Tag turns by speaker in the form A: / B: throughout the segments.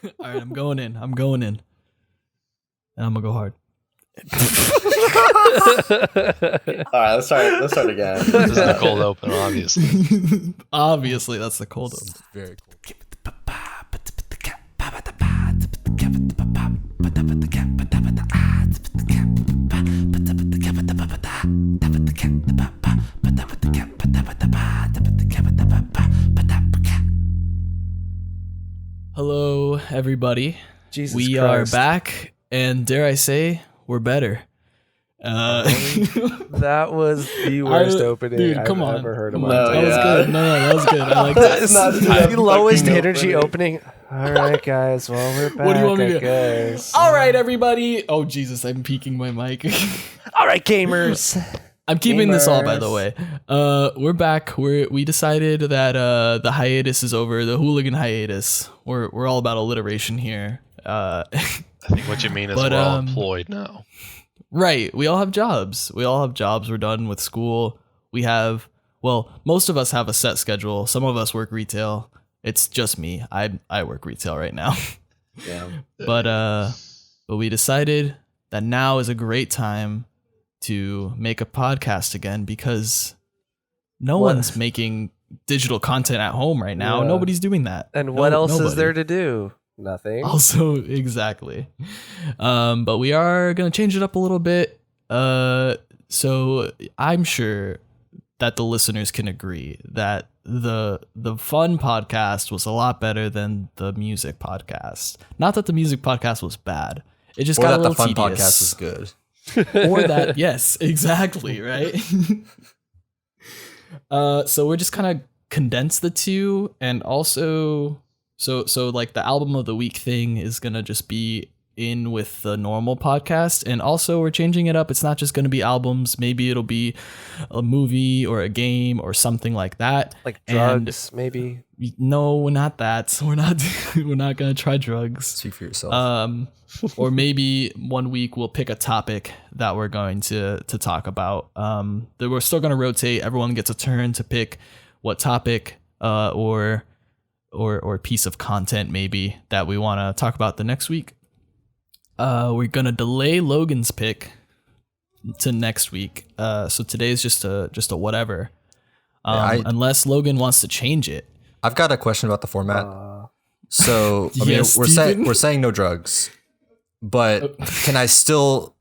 A: All right, I'm going in. And I'm gonna go hard.
B: All right, let's start again.
C: This is the cold open, obviously.
A: Obviously, that's the cold open.
D: Very cool.
A: Hello, everybody.
E: Jesus
A: we
E: Christ.
A: are back, and dare I say, we're better.
E: That was the worst opening
A: dude, come
E: I've
A: on.
E: ever heard of.
B: No,
A: That was
B: yeah.
A: good. No, that was good. I like
B: That's
A: that.
B: not
E: The lowest
B: fucking
E: energy opening. All right, guys. Well, we're back.
A: What do you want me to do?
E: Guys.
A: All right, everybody. Oh, Jesus, I'm peeking my mic.
E: All right, gamers.
A: I'm keeping this all, by the
E: Gamers.
A: way. We're back. We decided that the hiatus is over. The hooligan hiatus. We're all about alliteration here.
C: I think what you mean is
A: But,
C: we're all employed now.
A: Right. We all have jobs. We're done with school. We have, well, most of us have a set schedule. Some of us work retail. It's just me. I work retail right now.
B: Yeah.
A: But we decided that now is a great time to make a podcast again because no
E: What?
A: one's making digital content at home right now.
E: Yeah.
A: Nobody's doing that.
E: And what else is
A: nobody.
E: there to do? Nothing.
A: Also, exactly. But we are going to change it up a little bit. So I'm sure that the listeners can agree that the fun podcast was a lot better than the music podcast. Not that the music podcast was bad. It just
D: Or
A: got a
D: that the
A: little
D: fun
A: tedious.
D: podcast is good.
A: Or that, yes, exactly, right? So we're just kind of condense the two, and also so like the album of the week thing is gonna just be in with the normal podcast, and also we're changing it up. It's not just gonna be albums. Maybe it'll be a movie or a game or something like that.
E: Like
A: And-
E: drugs, maybe.
A: No, not that. We're not gonna try drugs.
D: Speak for yourself.
A: Or maybe one week we'll pick a topic that we're going to talk about. That we're still going to rotate. Everyone gets a turn to pick what topic or piece of content maybe that we want to talk about the next week. We're going to delay Logan's pick to next week. So today's just a whatever. Unless Logan wants to change it.
D: I've got a question about the format. So I mean,
A: Yes,
D: we're
A: Steven?
D: saying no drugs, but can I still?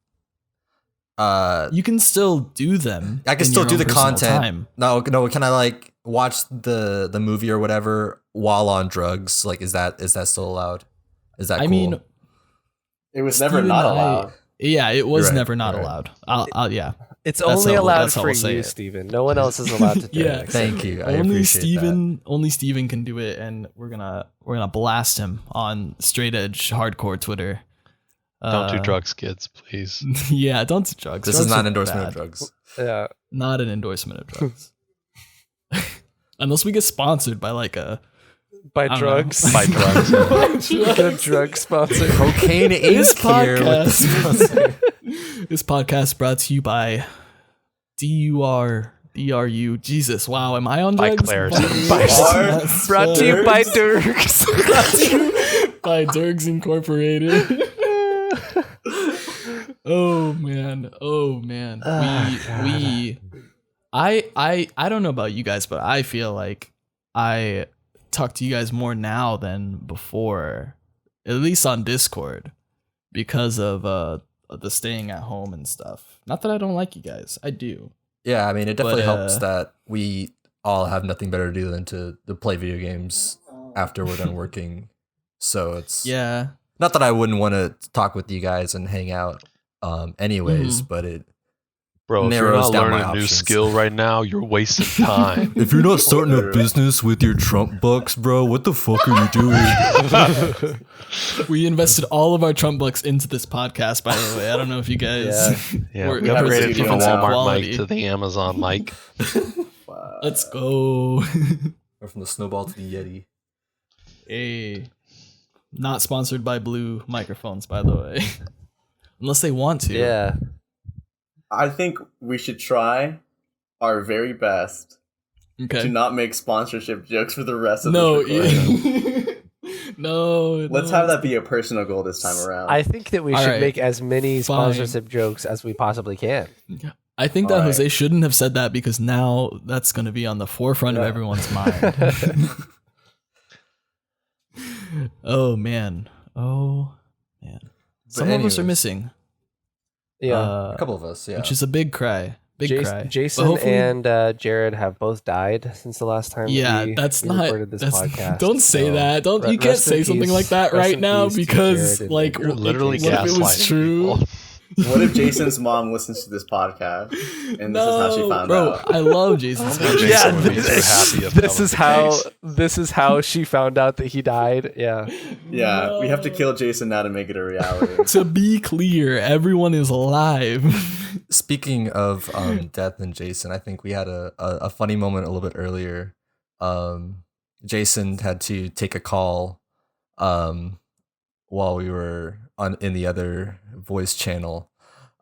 A: You can still do them.
D: I can
A: in
D: still
A: your
D: do
A: own
D: the
A: personal
D: content.
A: time.
D: No. Can I like watch the movie or whatever while on drugs? Like, is that still allowed? Is that cool?
A: I mean,
B: It was never
A: Steven
B: not
A: and I-
B: allowed.
A: Yeah, it was
D: You're right,
A: never not
D: you're right.
A: allowed. Yeah.
E: It's
A: That's
E: only
A: how-
E: allowed
A: that's how
E: for
A: we'll say
E: you,
A: it.
E: Steven. No one else is allowed to do
A: Yeah.
E: it.
D: Thank you. I
A: Only
D: appreciate
A: Only Steven can do it, and we're gonna blast him on straight edge hardcore Twitter.
C: Don't do drugs, kids, please.
A: Yeah, don't do drugs.
D: that. This is
A: Drugs
D: not
A: are
D: an endorsement
A: bad.
D: of drugs.
E: Yeah.
A: Not an endorsement of drugs. Unless we get sponsored by like a
E: By
A: I don't
E: drugs.
C: By drugs.
E: Good drug sponsor.
D: Cocaine
A: This
D: Inc. here with the sponsor.
A: This podcast brought to you by DRU. Jesus, wow, am I on
C: By
A: drugs?
C: Claire's.
E: Brought to you by Dirks.
A: By Dirks Incorporated. Oh man. I don't know about you guys, but I feel like I talk to you guys more now than before, at least on Discord, because of the staying at home and stuff. Not that I don't like you guys, I do.
D: Yeah, I mean, it definitely
A: But,
D: helps that we all have nothing better to do than to play video games after we're done working. So it's
A: Yeah.
D: not that I wouldn't want to talk with you guys and hang out anyways, but it
C: Bro, if you're
D: narrows
C: not
D: down my
C: learning a new
D: options.
C: skill right now, you're wasting time.
D: if you're not starting a business with your Trump bucks, bro, what the fuck are you doing?
A: We invested all of our Trump bucks into this podcast, by the way. I don't know if you guys
C: Yeah,
A: were
C: we upgraded from the
A: difference in
C: Walmart
A: quality.
C: mic to the Amazon mic.
A: Let's go.
D: Or from the snowball to the Yeti.
A: Hey. Not sponsored by Blue microphones, by the way. Unless they want to.
E: Yeah.
B: I think we should try our very best
A: Okay.
B: to not make sponsorship jokes for the rest of
A: No,
B: this recording.
A: No.
B: Let's have that be a personal goal this time around.
E: I think that we
A: All
E: should
A: right.
E: make as many
A: Fine.
E: sponsorship jokes as we possibly can.
A: I think that
B: All right.
A: Jose shouldn't have said that because now that's going to be on the forefront of
B: Yeah.
A: everyone's mind. Oh man. Some of us are
D: anyways.
A: missing.
E: Yeah.
D: A couple of us, yeah.
A: Which is a big cry. Big cry. But
E: Jason
A: hopefully-
E: and Jared have both died since the last time
A: yeah,
E: we
A: that's
E: recorded this podcast.
A: Don't say
E: So,
A: that. Don't you can't
E: rest in
A: say something
E: peace.
A: like that
E: Rest
A: right
E: in
A: now
E: peace to
A: because
E: Jared and
A: like
C: You're literally
A: what if it was
C: gaslighting
A: true?
C: people.
B: What if Jason's mom listens to this podcast and this is how she found
A: bro,
B: out?
A: I love Jason's
C: I don't think
A: podcast.
C: Jason would be too happy if that
E: this
C: was
E: is
C: the case.
E: this is how she found out that he died. Yeah.
B: Yeah, we have to kill Jason now to make it a reality.
A: To be clear, everyone is alive.
D: Speaking of death and Jason, I think we had a funny moment a little bit earlier. Jason had to take a call while we were in the other voice channel.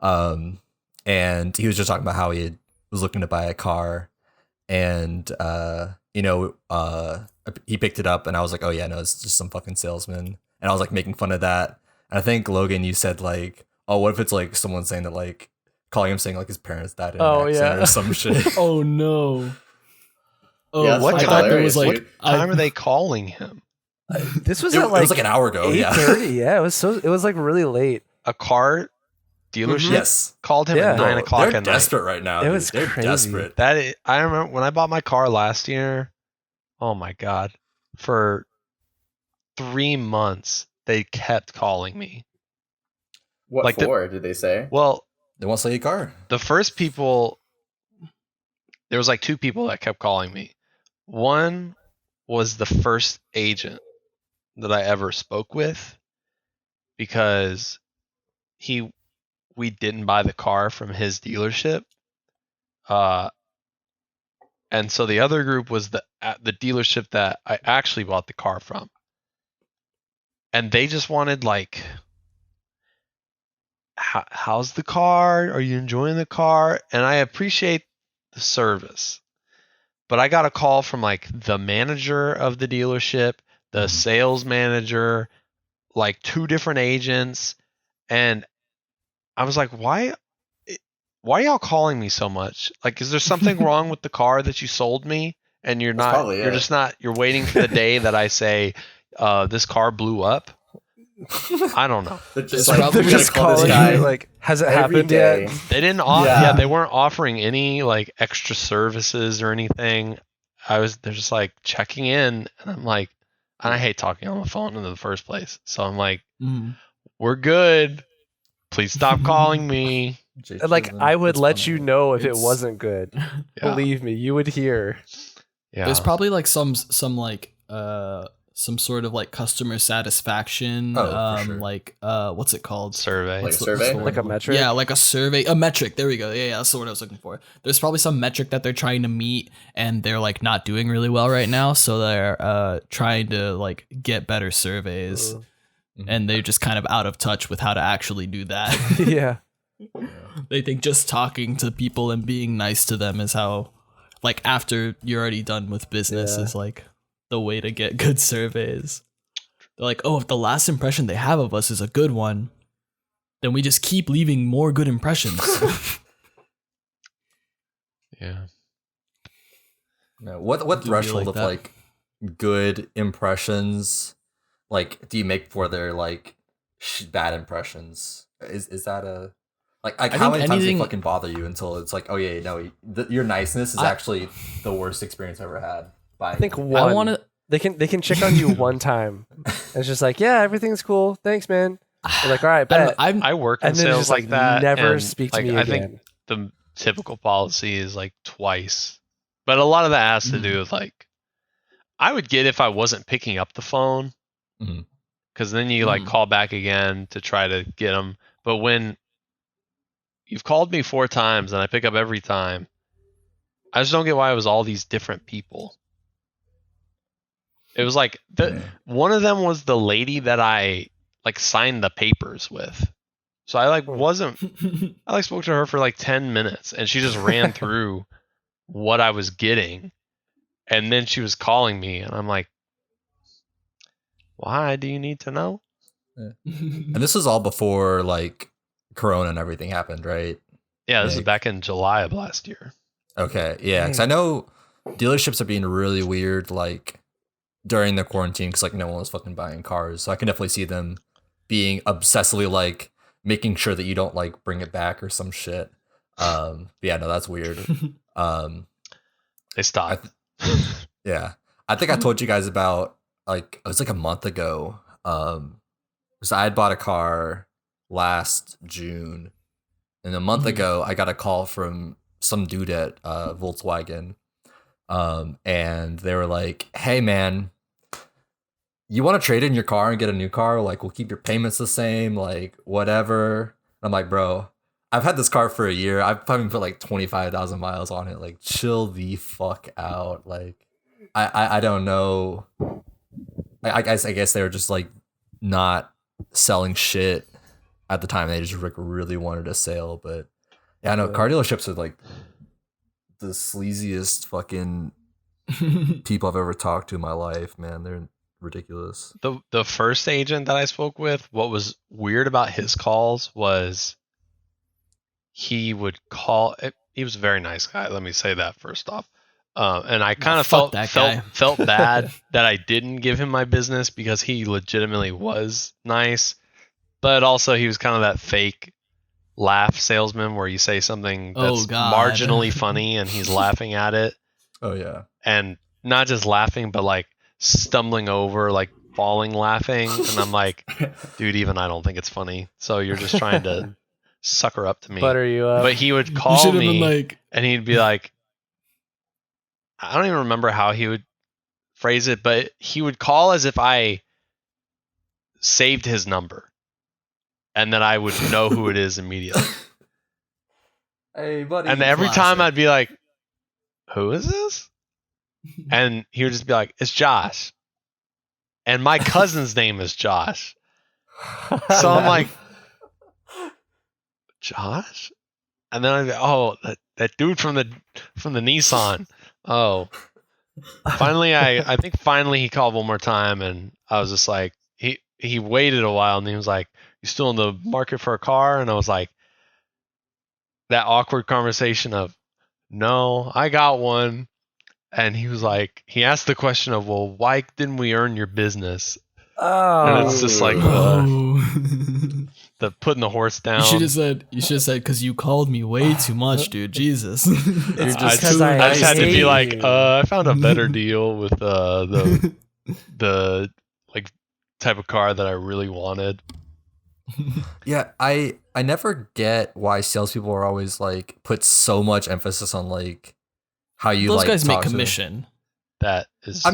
D: And he was just talking about how was looking to buy a car, and he picked it up, and I was like, oh yeah, no, it's just some fucking salesman, and I was like making fun of that. And I think Logan, you said like, oh, what if it's like someone saying that like calling him saying like his parents died in an accident or some shit.
A: Oh no. Oh,
B: Yeah, that's
C: what
A: I
B: fucking
A: thought there
B: hilarious,
A: was like
B: dude.
C: Time are they calling him?
E: This was
D: It
E: at
D: was like an hour ago. Yeah.
E: 8:30. Yeah, it was like really late.
C: A car dealership
D: Yes.
C: called him
E: Yeah.
C: at 9 o'clock
D: They're
C: at night.
D: desperate right now.
E: It
D: dude.
E: was
D: They're
E: crazy.
D: desperate.
C: I remember when I bought my car last year. Oh my god! For 3 months, they kept calling me.
B: What
C: Like the-
B: for, did they say?
C: Well,
D: They want to sell you a car.
C: the first people, there was like 2 people that kept calling me. One was the first agent that I ever spoke with, because we didn't buy the car from his dealership. And so the other group was the dealership that I actually bought the car from. And they just wanted like, how's the car? Are you enjoying the car? And I appreciate the service. But I got a call from like the manager of the dealership, the sales manager, like 2 different agents. And I was like, why are y'all calling me so much? Like, is there something wrong with the car that you sold me? And you're
B: That's
C: not,
B: probably
C: you're
B: it.
C: just not, you're waiting for the day that I say, this car blew up. I don't know.
B: They're just
A: It's
B: like,
A: probably
B: we're
E: They're
B: gonna
E: just
B: call this
E: calling
B: guy
E: you like, has it
B: every
E: happened
B: day.
E: yet?
C: They didn't they weren't offering any like extra services or anything. They're just like checking in, and I'm like, and I hate talking on the phone in the first place. So I'm like,
A: Mm.
C: we're good. Please stop calling me.
E: And, like, I would
D: It's
E: let
D: funny.
E: you know if it
D: It's-
E: wasn't good.
C: Yeah.
E: Believe me, you would hear.
C: Yeah.
A: There's probably like some like some sort of like customer satisfaction
D: for sure.
A: like what's it called?
C: survey.
B: Like
A: What's the-
B: survey?
A: what's the
E: Like a
A: word?
E: metric?
A: Yeah, like a survey, a metric. There we go. Yeah, that's the word I was looking for. There's probably some metric that they're trying to meet, and they're like not doing really well right now. So they're trying to like get better surveys, and they're just kind of out of touch with how to actually do that.
E: Yeah.
A: They think just talking to people and being nice to them is how, like after you're already done with business,
E: Yeah.
A: is like the way to get good surveys. They're like, oh, if the last impression they have of us is a good one, then we just keep leaving more good impressions.
C: Yeah.
D: No, what
A: Do you
D: threshold
A: like
D: of
A: that?
D: like good impressions like do you make for their like bad impressions? Is that a like
A: I
D: how
A: think
D: many times they
A: anything-
D: fucking bother you until it's like, oh yeah, no, your niceness is
A: I-
D: actually the worst experience I've ever had.
E: I think
A: I
E: one.
A: want to.
E: They can check on you one time. It's just like, yeah, everything's cool. Thanks, man. You're like, all right, bet.
C: I work in
E: And then
C: sales
E: just
C: like that.
E: never
C: and,
E: speak to
C: like,
E: me
C: I
E: again.
C: think the typical policy is like twice. But a lot of that has to do with like, I would get if I wasn't picking up the phone,
D: Mhm.
C: because then you like call back again to try to get them. But when you've called me 4 times and I pick up every time, I just don't get why it was all these different people. It was like one of them was the lady that I like signed the papers with. So I like wasn't I like spoke to her for like 10 minutes and she just ran through what I was getting, and then she was calling me and I'm like, Why do you need to know?
D: And this was all before like Corona and everything happened, right?
C: Yeah, this is back in July of last year.
D: Okay, yeah, because I know dealerships are being really weird, like during the quarantine, because like no one was fucking buying cars. So I can definitely see them being obsessively like making sure that you don't like bring it back or some shit. Yeah, no, that's weird.
C: They stopped.
D: Yeah, I think I told you guys about like it was like a month ago. So I had bought a car last June, and a month ago I got a call from some dude at Volkswagen, and they were like, "Hey man, you want to trade in your car and get a new car? Like we'll keep your payments the same, like whatever." And I'm like, "Bro, I've had this car for a year. I've probably put like 25,000 miles on it. Like chill the fuck out. Like I don't know. I guess they were just like not selling shit at the time. They just like really wanted a sale, but yeah, I know car dealerships are like the sleaziest fucking people I've ever talked to in my life, man. They're ridiculous.
C: The first agent that I spoke with, what was weird about his calls was he would call. He was a very nice guy. Let me say that first off. And I kind of felt bad that I didn't give him my business because he legitimately was nice, but also he was kind of that fake laugh salesman where you say something that's marginally funny and he's laughing at it.
D: Oh yeah.
C: And not just laughing, but like stumbling over, like falling laughing. And I'm like, dude, even I don't think it's funny. So you're just trying to sucker up to me.
E: Butter you up.
C: But he would call me and he'd be like, I don't even remember how he would phrase it, but he would call as if I saved his number and then I would know who it is immediately.
D: Hey, buddy.
C: And every time I'd be like, who is this? And he would just be like, it's Josh. And my cousin's name is Josh. So I'm like, Josh? And then I'd be, oh, that dude from the Nissan. Oh, finally, I think finally he called one more time, and I was just like, he waited a while, and he was like, "You still in the market for a car?" And I was like, that awkward conversation of, "No, I got one," and he was like, he asked the question of, "Well, why didn't we earn your business?"
E: Oh,
C: and it's just like the putting the horse down.
A: You should have said because you called me way too much, dude. Jesus.
C: I just had to be like, I found a better deal with the like type of car that I really wanted.
D: Yeah, I never get why salespeople are always like put so much emphasis on like how you
A: those
D: like
A: guys
D: talk
A: make
D: to
A: commission.
C: That is.
D: I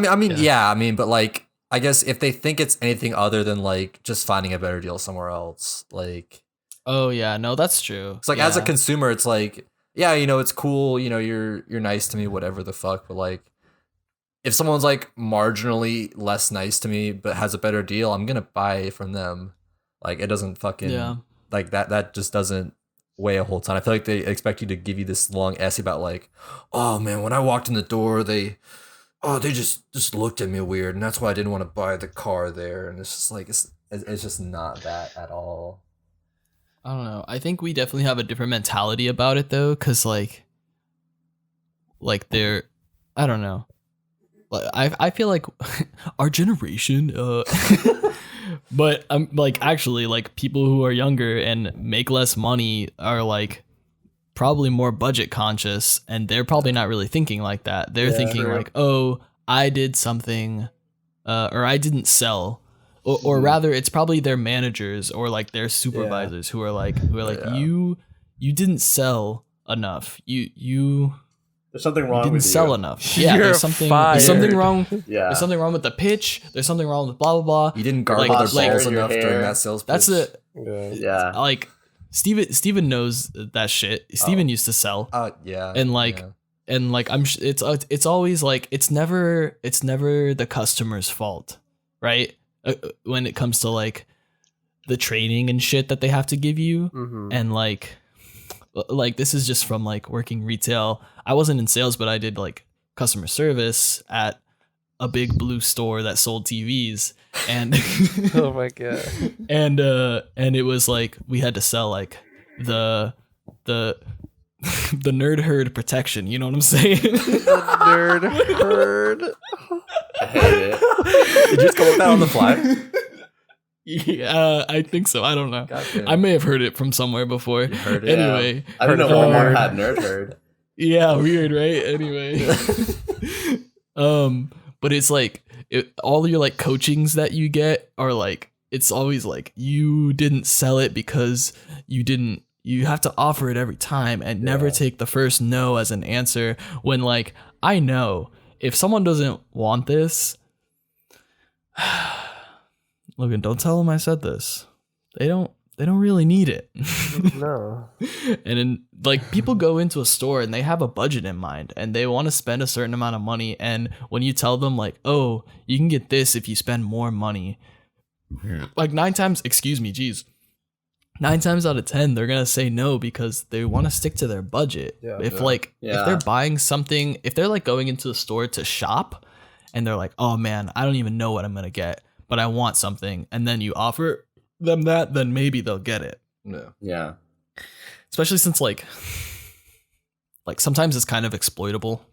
D: mean, but like. I guess if they think it's anything other than like just finding a better deal somewhere else, like,
A: oh yeah, no, that's true.
D: It's like as a consumer, it's like, yeah, you know, it's cool, you know, you're nice to me, whatever the fuck, but like, if someone's like marginally less nice to me but has a better deal, I'm gonna buy from them. Like, it doesn't fucking like that just doesn't weigh a whole ton. I feel like they expect you to give you this long essay about like, oh man, when I walked in the door, they just looked at me weird, and that's why I didn't want to buy the car there. And it's just like it's just not that at all.
A: I don't know. I think we definitely have a different mentality about it though, because like they're, I don't know. I feel like our generation, but I'm like actually like people who are younger and make less money are like probably more budget conscious, and they're probably not really thinking like that. They're thinking like, oh, I did something, or I didn't sell, or rather, it's probably their managers or like their supervisors who are like, you didn't sell enough. You
B: there's something wrong
A: didn't
B: with
A: sell
B: you.
A: enough. Yeah,
E: You're
A: there's something wrong.
B: Yeah.
A: There's something wrong with the pitch. There's something wrong with blah blah blah.
D: You didn't gargle
A: Like,
D: their balls
B: your
D: enough
B: hair.
D: during that sales pitch.
A: That's it.
B: Yeah.
A: Like Steven knows that shit. Steven used to sell.
D: Yeah.
A: And like it's always like it's never the customer's fault, right? When it comes to like the training and shit that they have to give you. And like this is just from like working retail. I wasn't in sales, but I did like customer service at a big blue store that sold TVs, and
E: Oh my god.
A: and it was like we had to sell like the nerd herd protection. You know what I'm saying?
E: Nerd herd.
B: I hate it.
D: Did you just come up with that on the fly?
A: Yeah, I think so. I don't know.
D: Gotcha.
A: I may have heard it from somewhere before.
D: You heard it.
A: Anyway,
B: I didn't know Walmart had nerd herd.
A: yeah, weird, right? Anyway, but it's like all your like coachings that you get are like it's always like you didn't sell it because you didn't. You have to offer it every time and never take the first no as an answer. When like I know if someone doesn't want this, Logan, don't tell them I said this. They don't really need it.
E: No.
A: And then like people go into a store and they have a budget in mind and they want to spend a certain amount of money, and when you tell them like, oh, you can get this if you spend more money, like 9 times out of 10 they're gonna say no because they want to stick to their budget. If they're buying something, if they're like going into the store to shop and they're like, oh man, I don't even know what I'm gonna get, but I want something, and then you offer them that, then maybe they'll get it.
D: No.
B: Yeah.
A: Especially since like sometimes it's kind of exploitable,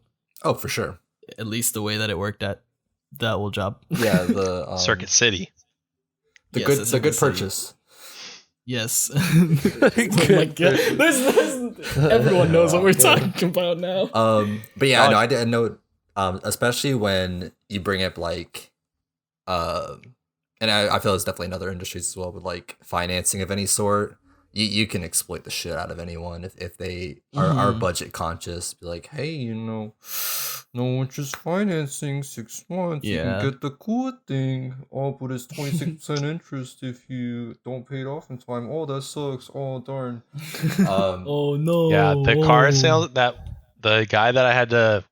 D: Oh, for sure.
A: at least the way that it worked at that old job.
D: Yeah, the
C: Circuit City.
D: the
A: Yes,
D: good
A: it's
D: the
A: in
D: good
A: the city.
D: purchase.
A: Yes. Oh my God. There's everyone knows what we're talking about now.
D: But yeah, no, I didn't know. Especially when you bring up like, and I feel it's definitely in other industries as well, with like financing of any sort. You can exploit the shit out of anyone if they are budget conscious. Be like, hey, no interest financing, 6 months. You
A: Yeah.
D: can get the cool thing. Oh, but it's 26% interest if you don't pay it off in time. Oh, that sucks. Oh, darn.
A: Oh no.
C: Yeah, the car sales, the guy that I had to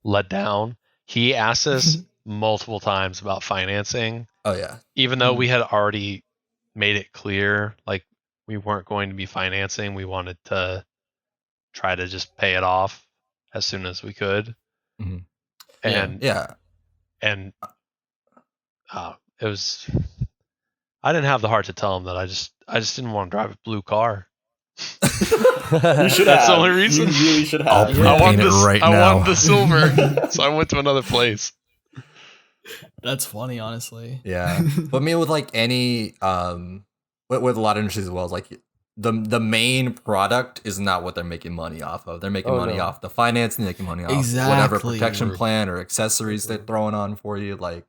C: let down, he asked us multiple times about financing,
D: Oh yeah.
C: even though we had already made it clear like we weren't going to be financing. We wanted to try to just pay it off as soon as we could.
D: Mhm.
C: And
D: Yeah.
C: and it was, I didn't have the heart to tell him that I just didn't want to drive a blue car.
B: You should
C: That's
B: have.
C: the only reason.
B: You really should
D: I'll
B: have.
D: print
C: I wanted
D: it right
C: I
D: now.
C: wanted the silver, so I went to another place.
A: That's funny, honestly.
D: Yeah. But me with like any with a lot of industries as well, is like the main product is not what they're making money off of. They're making money off the financing, they're making money off whatever
A: Exactly.
D: protection plan or accessories they're throwing on for you. Like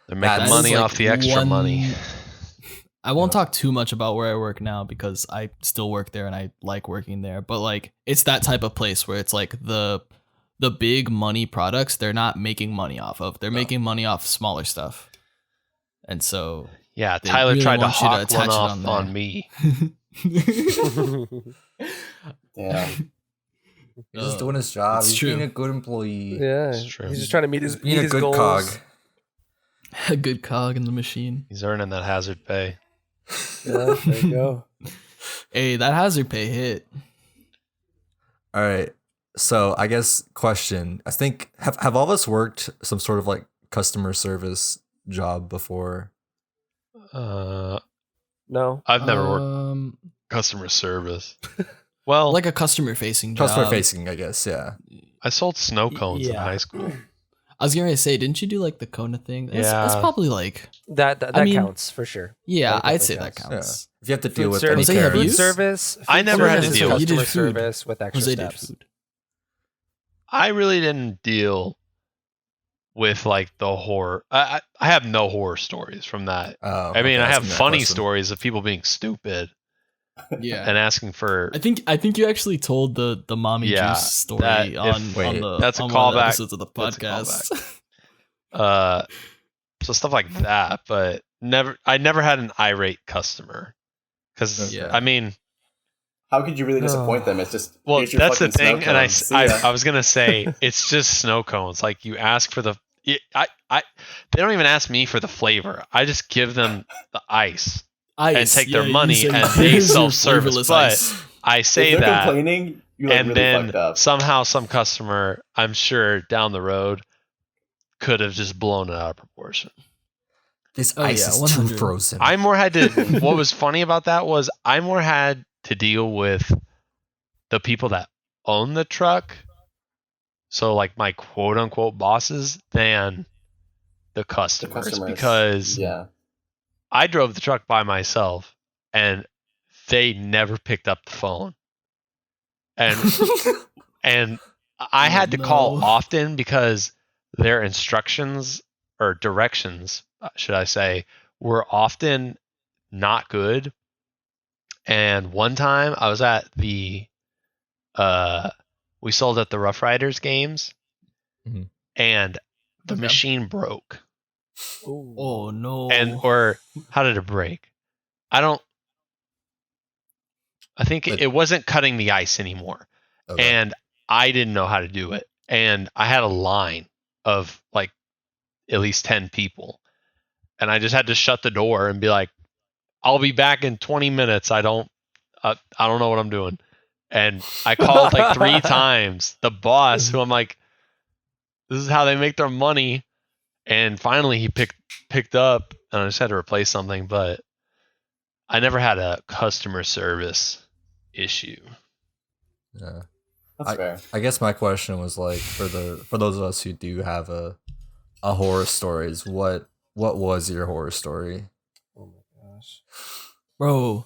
C: They're making
D: That's
C: money
A: like
C: off the extra
A: one-
C: money.
A: I won't talk too much about where I work now because I still work there and I like working there. But like it's that type of place where it's like the big money products they're not making money off of. They're making money off smaller stuff. And so
C: Yeah,
A: They
C: Tyler
A: really
C: tried to
A: want you to
C: hawk
A: attach
C: one
A: it
C: off
A: on there.
C: on me.
B: Yeah.
D: he's just doing his job.
A: it's
D: He's
A: true.
D: being a good employee.
E: Yeah.
C: It's true.
E: He's just trying to meet his,
D: He's being
E: meet
D: a
E: his
D: good
E: goals.
D: cog.
A: a good cog in the machine.
C: He's earning that hazard pay.
E: Yeah, there you go.
A: Hey, that hazard pay hit.
D: All right. So I guess question. I think have all of us worked some sort of like customer service job before?
E: No.
C: I've never worked customer service. Well,
A: like a customer facing job.
D: Customer facing, I guess, yeah.
C: I sold snow cones in
E: Yeah.
C: high school.
A: I was gonna say, didn't you do like the Kona thing? That's
C: Yeah.
A: probably like
E: That
A: I mean,
E: counts for sure.
A: yeah,
E: That
A: I'd say that
E: definitely
A: counts.
D: If you have to deal
E: Food
D: with
E: service,
A: Jose, have you?
E: food service.
C: I
E: food
C: never had to
E: service,
C: deal with-
A: You did
E: customer
A: food.
E: service with extra
A: Jose did
E: steps.
A: food.
C: I really didn't deal with like the horror. I have no horror stories from that.
D: Oh,
C: I mean,
D: okay,
C: I have
D: asking that
C: funny
D: question.
C: stories of people being stupid
A: Yeah.
C: and asking for.
A: I think you actually told the mommy
C: Yeah,
A: juice story
C: that-
A: on
D: wait,
A: the
C: that's a
A: on one of the
C: callback.
A: episodes of the
C: That's a
A: podcast.
C: So stuff like that, but I never had an irate customer because
A: Yeah.
C: I mean,
B: How could you really disappoint them? It's just
C: well,
B: here's your
C: that's the
B: fucking snow
C: thing, and
B: cones. See ya.
C: I was gonna say it's just snow cones. Like you ask for the, I they don't even ask me for the flavor. I just give them the ice.
A: Ice,
C: and take their
A: you
C: money
A: say,
C: and they
A: "Here's your
C: self-service,
A: flavorless
C: but
A: ice."
C: I say
B: if they're
C: that,
B: complaining, you like
C: and
B: really
C: then
B: fucked up.
C: somehow some customer, I'm sure down the road, could have just blown it out of proportion.
D: This
A: Oh,
D: ice
A: yeah,
D: is
A: 100.
D: too frozen.
C: I more had to. What was funny about that was I more had to deal with the people that own the truck, so like my quote unquote bosses, than the customers, because
B: yeah,
C: I drove the truck by myself and they never picked up the phone, and and I had to call
A: no.
C: often because their instructions or directions, should I say, were often not good. And one time I was at we sold at the Rough Riders games,
D: Mhm.
C: and the
A: Okay.
C: machine broke.
A: Oh no.
C: Or how did it break? I think
D: Like-
C: it wasn't cutting the ice anymore.
D: Okay.
C: And I didn't know how to do it. And I had a line of like at least 10 people. And I just had to shut the door and be like, I'll be back in 20 minutes. I don't know what I'm doing. And I called like 3 times the boss, who I'm like, this is how they make their money. And finally he picked up, and I just had to replace something, but I never had a customer service issue.
D: Yeah.
B: that's fair.
D: I guess my question was like, for those of us who do have a horror stories, what was your horror story?
E: Oh my gosh.
A: Bro.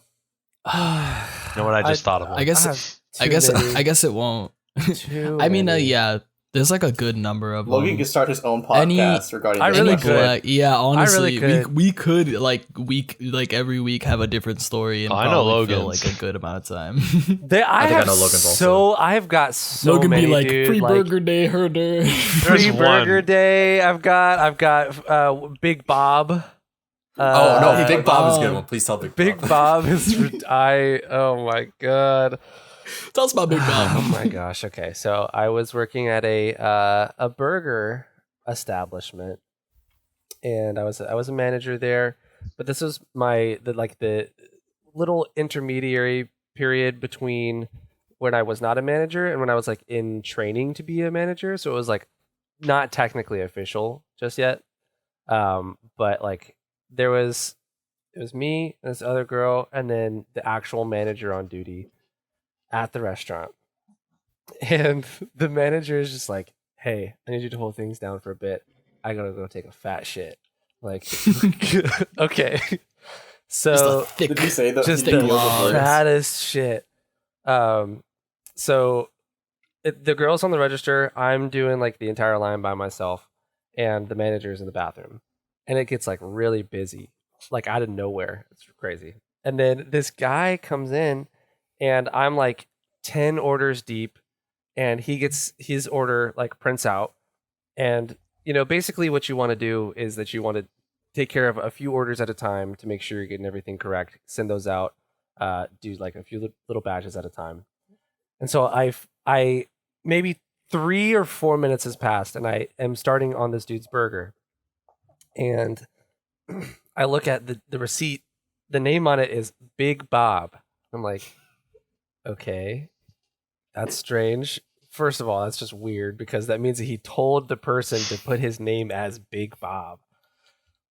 C: You know what I just thought of?
A: I guess I guess it won't. I mean, yeah, there's like a good number of
B: Logan
A: them.
B: can start his own podcast regarding.
E: I
B: this.
E: really
A: Any
E: could.
A: black- yeah, honestly,
E: could.
A: we could like every week have a different story and
C: Oh, I know
A: probably fill
C: Logan's.
A: like a good amount of time.
D: I think I know Logan's also.
E: I've got so
A: Logan
E: many,
A: be like
E: dude,
A: free
E: like,
A: burger day herder.
C: There's
E: Free Burger
C: one.
E: Day. I've got Big Bob.
D: Oh no,
A: Big
D: Big Bob is a good
A: Bob.
D: one. Please tell Big Bob.
E: Big Bob is oh my god.
A: Tell us about Big
E: Oh
A: Bob.
E: my gosh. Okay, so I was working at a burger establishment, and I was a manager there. But this was the little intermediary period between when I was not a manager and when I was like in training to be a manager. So it was like not technically official just yet. But like it was me and this other girl, and then the actual manager on duty at the restaurant. And the manager is just like, hey, I need you to hold things down for a bit. I gotta go take a fat shit. Like, okay. So
A: Thick,
B: Did you say the
E: just
B: did you
E: the
B: use words?
E: fattest shit. So the girl's on the register. I'm doing like the entire line by myself, and the manager's in the bathroom, and it gets like really busy, like out of nowhere. It's crazy. And then this guy comes in, and I'm like 10 orders deep, and he gets his order like prints out. And basically what you want to do is that you want to take care of a few orders at a time to make sure you're getting everything correct, send those out, do like a few little batches at a time. And so I maybe 3 or 4 minutes has passed, and I am starting on this dude's burger, and I look at the receipt. The name on it is Big Bob. I'm like, okay, that's strange. First of all, that's just weird, because that means that he told the person to put his name as Big Bob.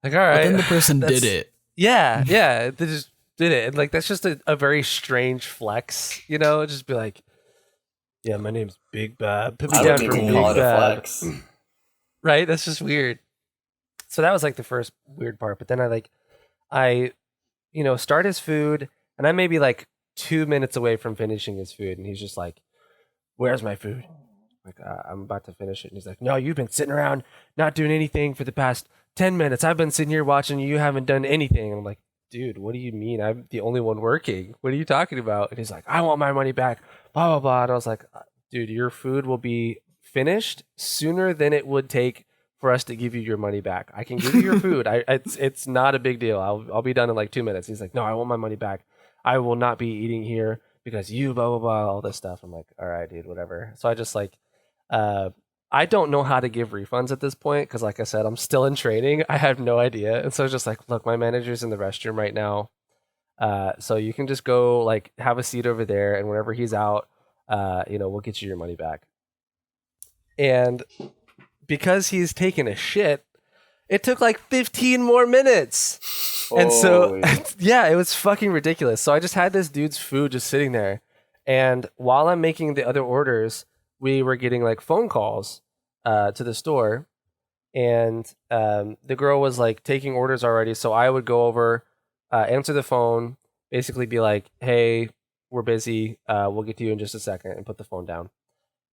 E: Like, all right.
A: But then the person
E: that's-
A: did it.
E: Yeah, they just did it. And like, that's just a very strange flex, just be like, yeah, my name's Big Bob. Put me
B: I
E: down
B: wouldn't
E: for
B: even
E: Big
B: call it a
E: Bob.
B: flex.
E: Right? That's just weird. So that was like the first weird part. But then I start his food, and I may be like 2 minutes away from finishing his food, and he's just like, where's my food? Like, I'm about to finish it. And he's like, no, you've been sitting around not doing anything for the past 10 minutes. I've been sitting here watching you. You haven't done anything. And I'm like, dude, what do you mean? I'm the only one working. What are you talking about? And he's like, I want my money back, blah, blah, blah. And I was like, dude, your food will be finished sooner than it would take for us to give you your money back. I can give you your food. It's not a big deal. I'll be done in like 2 minutes. He's like, no, I want my money back. I will not be eating here because you blah, blah, blah, all this stuff. I'm like, all right, dude, whatever. So I just like, I don't know how to give refunds at this point, because like I said, I'm still in training. I have no idea. And so I was just like, look, my manager's in the restroom right now. So you can just go like have a seat over there, and whenever he's out, we'll get you your money back. And because he's taking a shit, it took like 15 more minutes. And so, yeah, it was fucking ridiculous. So I just had this dude's food just sitting there. And while I'm making the other orders, we were getting like phone calls to the store. And the girl was like taking orders already. So I would go over, answer the phone, basically be like, hey, we're busy. We'll get to you in just a second, and put the phone down.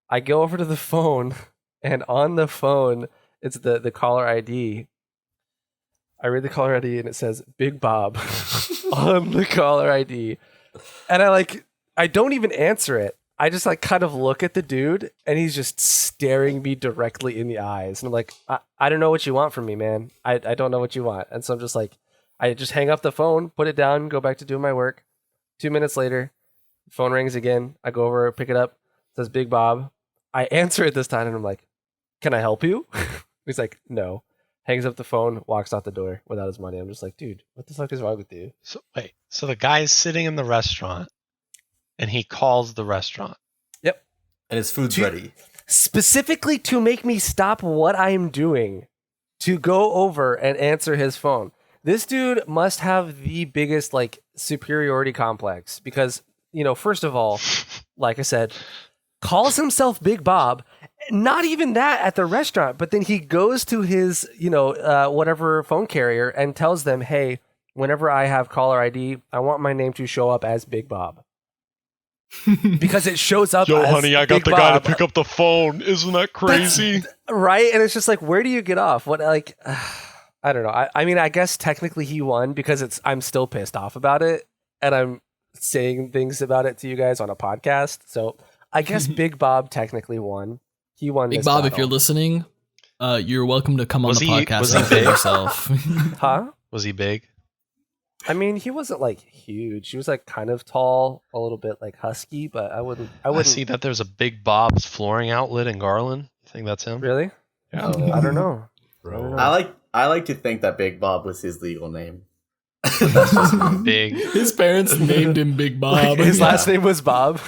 E: I go over to the phone, and on the phone, it's the caller ID. I read the caller ID, and it says Big Bob on the caller ID. And I don't even answer it. I just like kind of look at the dude, and he's just staring me directly in the eyes. And I'm like, I don't know what you want from me, man. I don't know what you want. And so I'm just like, I just hang up the phone, put it down, go back to doing my work. 2 minutes later, phone rings again. I go over, pick it up. It says Big Bob. I answer it this time, and I'm like, can I help you? He's like, no. Hangs up the phone, walks out the door without his money. I'm just like, dude, what the fuck is wrong with you?
C: So wait, so the guy's sitting in the restaurant, and he calls the restaurant.
E: Yep.
D: And his food's ready.
E: Specifically to make me stop what I'm doing to go over and answer his phone. This dude must have the biggest like superiority complex because, first of all, like I said, calls himself Big Bob. Not even that at the restaurant, but then he goes to his, whatever phone carrier and tells them, hey, whenever I have caller ID, I want my name to show up as Big Bob. Because it shows up
C: Yo,
E: as
C: honey, I got
E: Big
C: the
E: Bob.
C: guy to pick up the phone. Isn't that crazy?
E: Right? And it's just like, where do you get off? What, like, I don't know. I mean, I guess technically he won because I'm still pissed off about it. And I'm saying things about it to you guys on a podcast. So I guess Big Bob technically won. He won
A: Big
E: this
A: Bob,
E: battle.
A: if you're listening, you're welcome to come on the podcast
C: was
A: and
C: he
A: defend
C: big?
A: yourself.
E: Huh?
C: Was he big?
E: I mean, he wasn't like huge. He was like kind of tall, a little bit like husky, but I wouldn't
C: I see that there's a Big Bob's flooring outlet in Garland. You think that's him?
E: Really?
C: Yeah.
E: I don't know.
D: Bro.
B: I like to think that Big Bob was his legal name.
C: Big.
A: His parents named him Big Bob.
E: His last name was Bob.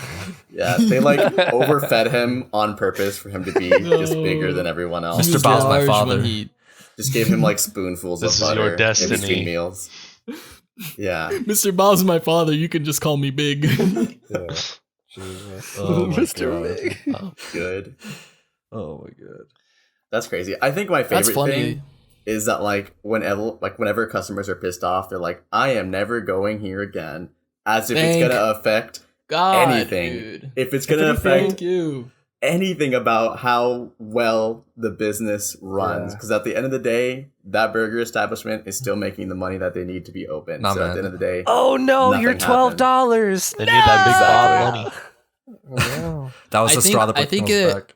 B: Yeah, they like overfed him on purpose for him to be just bigger than everyone else.
D: Mr. Bob's my father.
B: Just gave him like spoonfuls
C: This
B: of
C: is
B: butter
C: your destiny.
B: in between meals. Yeah.
A: Mr. Bob's my father. You can just call me Big.
E: Yeah. Jesus.
D: Oh my
E: Mr.
D: God.
E: Big.
B: Good.
D: Oh my god.
B: That's crazy. I think my
A: That's
B: favorite
A: funny.
B: thing is that whenever customers are pissed off, they're like, I am never going here again. As if
A: Thank
B: it's gonna affect
A: God,
B: anything.
A: dude.
B: If it's gonna affect
A: Thank you.
B: anything about how well the business runs.
E: Yeah.
B: Because at the end of the day, that burger establishment is still making the money that they need to be open.
D: Nah,
B: so
D: man.
B: at the end of the day,
E: Oh no,
B: Nothing
E: you're $12.
C: They need that Big Bob money.
E: No.
D: That was
A: I
D: the
A: think-
D: straw that
A: I
D: broke
A: think
D: Camel's
A: it-
D: back.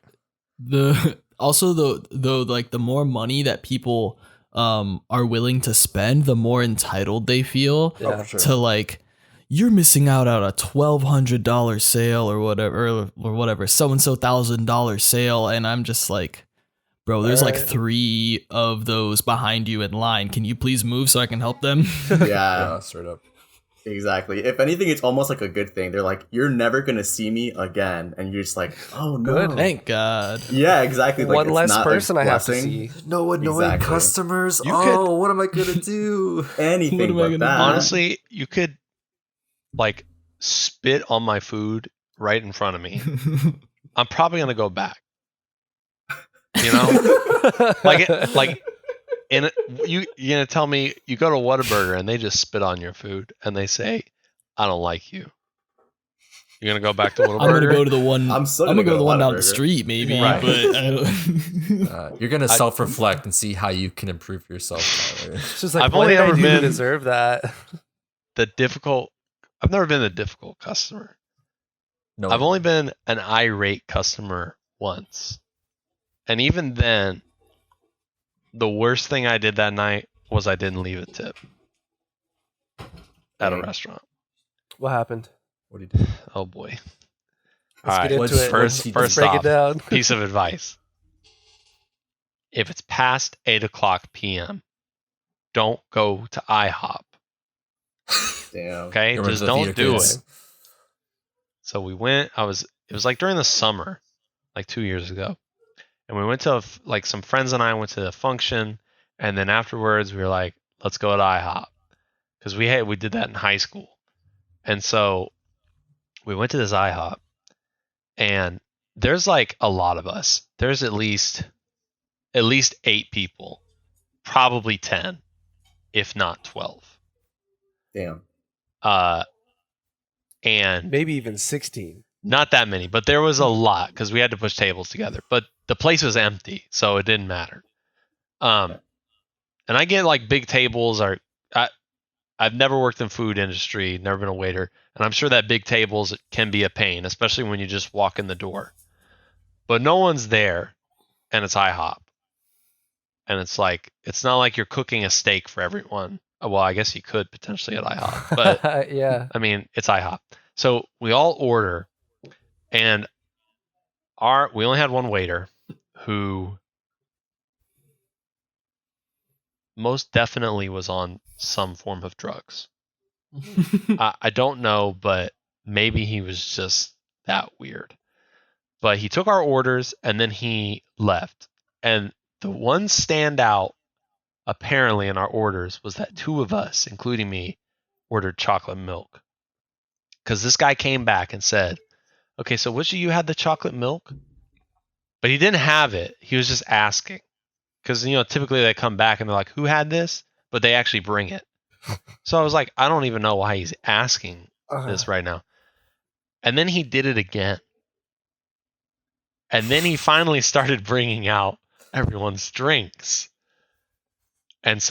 A: The more money that people are willing to spend, the more entitled they feel
E: Yeah.
D: for sure.
A: to like, you're missing out on a $1,200 sale or whatever, so and so $1,000 sale, and I'm just like, bro, there's like
E: Alright.
A: 3 of those behind you in line. Can you please move so I can help them?
B: yeah,
D: Yeah, straight up.
B: exactly. If anything, it's almost like a good thing. They're like, you're never gonna see me again, and you're just like, oh no.
E: Good.
A: Thank God.
B: Yeah, exactly. Like,
E: One
B: it's
E: less
B: not a
E: person I have to
B: blessing.
E: see.
D: No annoying
B: Exactly.
D: customers.
C: You
D: What am I gonna do?
B: Anything
A: What am I
B: but
A: gonna
B: that.
A: do?
C: Honestly, you could like spit on my food right in front of me. I'm probably gonna go back. You know, you're gonna tell me you go to Whataburger and they just spit on your food and they say, "I don't like you." You're gonna go back to Whataburger.
A: I'm gonna go to the one.
B: I'm still
A: I'm
B: gonna
A: gonna go to the one down the
B: Whataburger.
A: street, maybe.
C: Right.
A: But I don't.
D: You're gonna self-reflect and see how you can improve yourself, Tyler.
E: It's just like,
C: I've
E: what
C: only
E: did I
C: ever
E: do to
C: been-
E: deserve that?
C: I've never been a difficult customer.
D: No,
C: I've only been an irate customer once. And even then, the worst thing I did that night was I didn't leave a tip at a restaurant.
E: What happened?
D: What do you do?
C: Oh boy.
E: Let's
C: All
E: get
C: right,
E: into it.
C: first
E: Let's break
C: off,
E: it down.
C: piece of advice. If it's past 8 o'clock p.m., don't go to IHOP.
B: Damn.
C: Okay?
D: You remember
C: Just
D: the
C: don't
D: theater
C: do
D: kids?
C: it. So we went, it was like during the summer, like 2 years ago. And we went to like some friends and I went to the function, and then afterwards we were like, let's go to IHOP, because we did that in high school. And so we went to this IHOP, and there's like a lot of us. There's at least 8 people, probably 10, if not 12.
B: Damn.
C: And
E: maybe even 16.
C: Not that many, but there was a lot because we had to push tables together. But the place was empty, so it didn't matter. And I get like big tables I've never worked in food industry, never been a waiter, and I'm sure that big tables can be a pain, especially when you just walk in the door. But no one's there, and it's IHOP. And it's like, it's not like you're cooking a steak for everyone. Well, I guess you could potentially at IHOP, but
E: yeah.
C: I mean, it's IHOP. So we all order, and we only had one waiter who most definitely was on some form of drugs. I don't know, but maybe he was just that weird. But he took our orders and then he left. And the one standout apparently in our orders was that 2 of us, including me, ordered chocolate milk. Because this guy came back and said, okay, so which of you had the chocolate milk? But he didn't have it. He was just asking. Because, typically they come back and they're like, who had this? But they actually bring it. So I was like, I don't even know why he's asking this right now. And then he did it again. And then he finally started bringing out everyone's drinks. And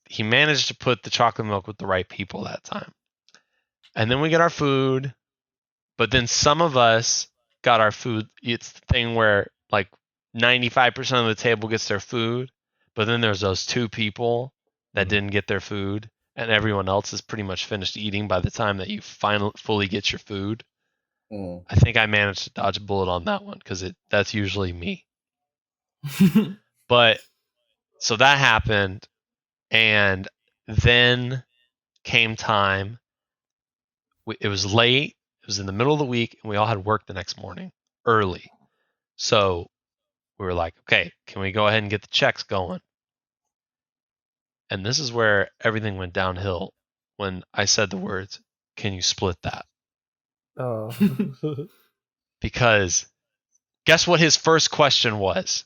C: he managed to put the chocolate milk with the right people that time. And then we get our food. But then some of us got our food. It's the thing where like 95% of the table gets their food, but then there's those 2 people that didn't get their food, and everyone else is pretty much finished eating by the time that you fully get your food. I think I managed to dodge a bullet on that one because that's usually me. But so that happened, and then came time. It was late. It was in the middle of the week, and we all had work the next morning early. So we were like, okay, can we go ahead and get the checks going? And this is where everything went downhill when I said the words, can you split that?
E: Oh.
C: Because guess what his first question was?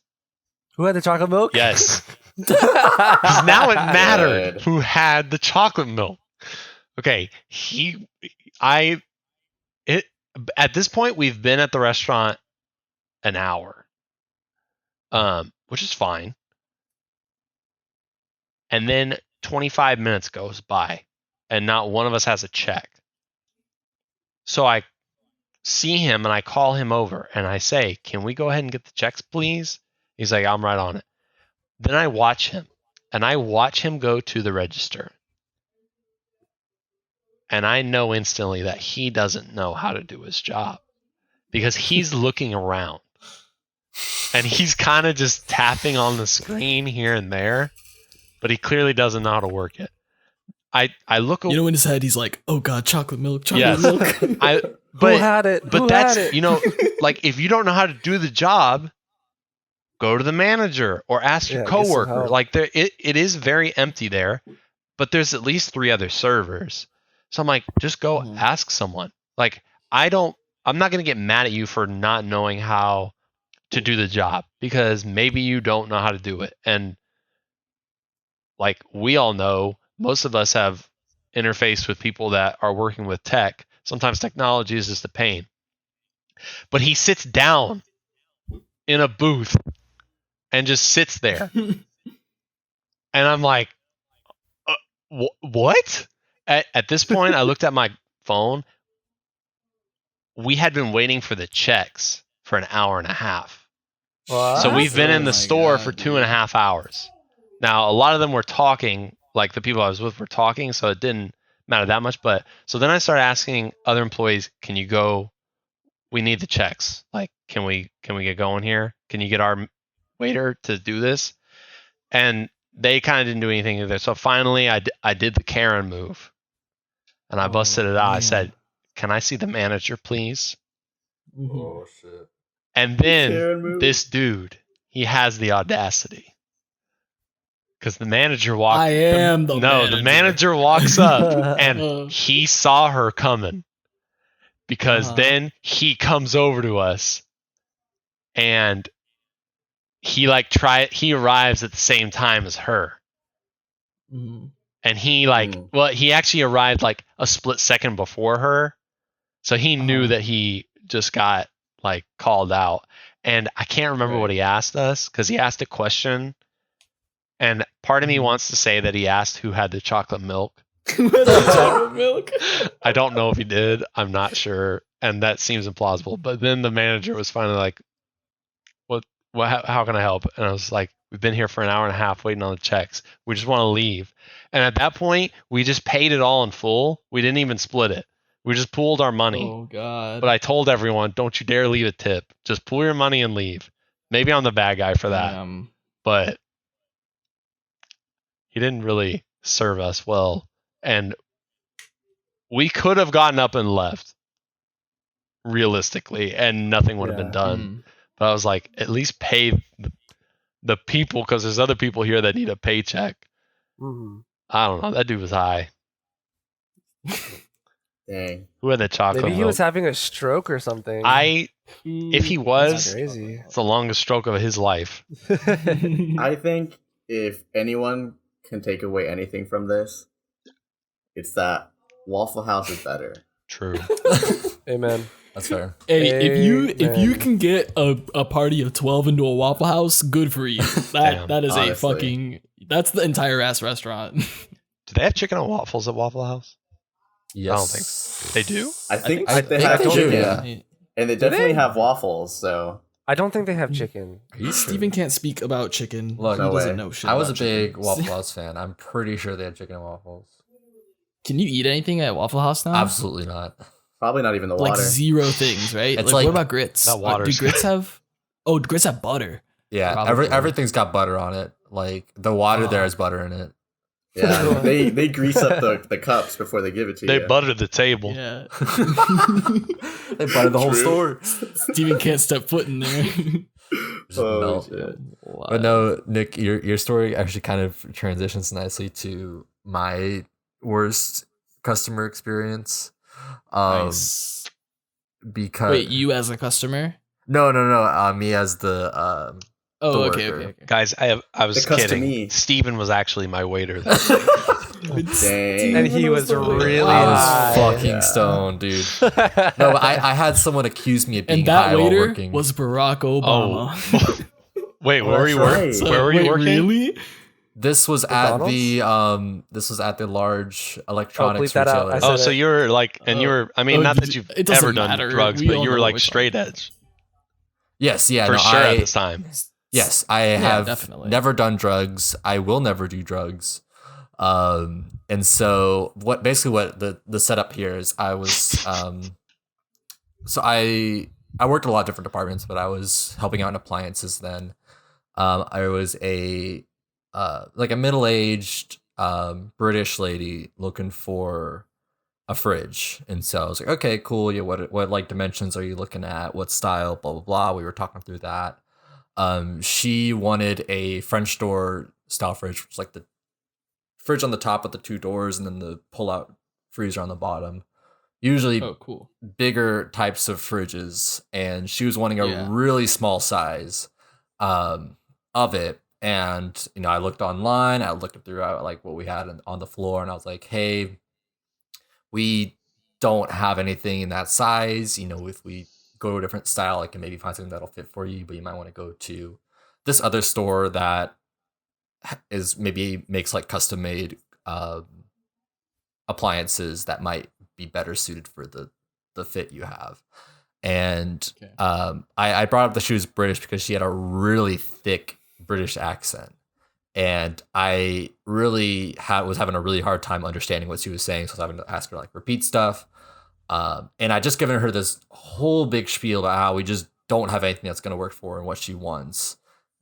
E: Who had the chocolate milk?
C: Yes. 'Cause now it mattered who had the chocolate milk. Okay, at this point we've been at the restaurant an hour. Which is fine. And then 25 minutes goes by and not one of us has a check. So I see him and I call him over and I say, can we go ahead and get the checks, please? He's like, I'm right on it. Then I watch him go to the register. And I know instantly that he doesn't know how to do his job because he's looking around and he's kind of just tapping on the screen here and there, but he clearly doesn't know how to work it. I look.
A: In his head, he's like, "Oh God, chocolate milk, chocolate milk."
E: Who had it?
C: But that's like if you don't know how to do the job, go to the manager or ask your coworker. Like it is very empty there, but there's at least 3 other servers. So I'm like, just go ask someone. Like I'm not gonna get mad at you for not knowing how to do the job because maybe you don't know how to do it. And like we all know, most of us have interfaced with people that are working with tech. Sometimes technology is just a pain. But he sits down in a booth and just sits there. And I'm like, what? At this point, I looked at my phone. We had been waiting for the checks for an hour and a half.
E: What?
C: So we've been in the store for 2.5 hours. Now, a lot of them were talking, like the people I was with were talking, so it didn't matter that much. But so then I started asking other employees, can you go? We need the checks. Like, can we get going here? Can you get our waiter to do this? And they kind of didn't do anything either. So finally, I did the Karen move. And I busted it out. I said, can I see the manager, please?
D: Oh, shit.
C: And then this dude he has the audacity. Because the manager walks.
A: I am the
C: the manager walks up and he saw her coming. Because then he comes over to us and he arrives at the same time as her.
A: Mhm.
C: And he he actually arrived like a split second before her. So he knew that he just got like called out. And I can't remember what he asked us because he asked a question. And part of me wants to say that he asked who had the chocolate milk.
A: Who has the chocolate milk?
C: I don't know if he did. I'm not sure. And that seems implausible. But then the manager was finally like, how can I help? And I was like, we've been here for an hour and a half waiting on the checks. We just want to leave. And at that point, we just paid it all in full. We didn't even split it. We just pooled our money.
A: Oh, God.
C: But I told everyone, don't you dare leave a tip. Just pool your money and leave. Maybe I'm the bad guy for that. But he didn't really serve us well. And we could have gotten up and left, realistically, and nothing would have been done. But I was like, at least pay the people, because there's other people here that need a paycheck. I don't know. That dude was high.
B: Dang.
C: Who had the chocolate
E: Maybe he
C: milk?
E: was having a stroke or something.
C: If he was,
E: That's crazy.
C: it's the longest stroke of his life.
B: I think if anyone can take away anything from this, it's that Waffle House is better.
C: True.
E: Amen.
D: That's fair.
A: Hey, if you can get a party of 12 into a Waffle House, good for you. That is
B: honestly.
A: a fucking, that's the entire ass restaurant.
C: Do they have chicken and waffles at Waffle House?
D: Yes.
C: I don't think so. They do?
B: I think
D: I
B: they
D: think
B: have
D: they do,
B: chicken,
D: yeah.
B: and they definitely have waffles. So
E: I don't think they have chicken.
D: Are you sure?
A: Steven can't speak about chicken.
D: Look,
A: He
B: no
A: doesn't
B: way.
A: know shit
D: I was a
A: about chicken.
D: big Waffle House fan. I'm pretty sure they have chicken and waffles.
A: Can you eat anything at Waffle House now?
D: Absolutely not.
B: probably not even the
A: Like
B: water.
A: zero things, right?
D: It's
A: Like,
D: like-
A: what about grits?
C: Not water.
A: Do grits have? Oh, grits have butter.
D: Yeah,
A: Probably.
D: everything's got butter on it. Like the water there has butter in it.
B: Yeah, they grease up the cups before they give it to
C: They
B: you.
C: buttered the table.
A: Yeah.
D: They buttered the whole
B: True.
D: store.
A: Steven can't step foot in there.
D: Just
B: Oh,
D: melt.
B: shit.
D: But no, Nick, your story actually kind of transitions nicely to my worst customer experience.
A: Nice.
D: Because
A: Wait, you as a customer?
D: no, me as the
A: Oh,
D: The
A: okay,
D: worker.
A: okay.
C: Guys, I was
B: The
C: kidding.
B: customee.
C: Steven was actually my waiter.
B: Dang.
E: And he was really
D: I
E: high.
D: was fucking
B: Yeah.
D: stoned, dude. No, but I had someone accuse me of being
A: And that
D: high while
A: waiter
D: working.
A: was Barack Obama.
C: Wait,
B: Oh,
C: where were you
B: that's
C: working?
B: right.
A: So,
C: Where were you
A: wait,
C: working?
A: Really?
D: This was at the large electronics
E: bleep that out.
D: retailer.
E: I
C: Oh,
E: said
C: so
E: it.
C: you were like, and you were, I mean,
A: Oh,
C: not
A: did
C: that
A: you-
C: you've
A: it doesn't
C: ever done
A: matter.
C: drugs,
A: We
C: but
A: all
C: you were
A: know
C: like
A: which
C: straight
A: one.
C: edge
D: Yes, yeah,
C: for
D: no,
C: sure at this time.
D: Yes, I have
A: definitely.
D: never done drugs. I will never do drugs. And so what the setup here is I was so I worked in a lot of different departments, but I was helping out in appliances then. I was a middle-aged British lady looking for a fridge. And so I was like, okay, cool. Yeah, what like dimensions are you looking at? What style? Blah blah blah. We were talking through that. She wanted a French door style fridge, which was like the fridge on the top with the two doors and then the pull-out freezer on the bottom. Usually
A: Oh, cool.
D: bigger types of fridges, and she was wanting a
A: Yeah.
D: really small size of it. And I looked online, I looked through like what we had on the floor, and I was like, hey, we don't have anything in that size. If we go to a different style, I can maybe find something that'll fit for you, but you might want to go to this other store that is maybe makes like custom made appliances that might be better suited for the fit you have. And
A: Okay.
D: I brought up that she was British because she had a really thick British accent, and I really was having a really hard time understanding what she was saying, so I was having to ask her to like repeat stuff. And I just given her this whole big spiel about how we just don't have anything that's going to work for her and what she wants.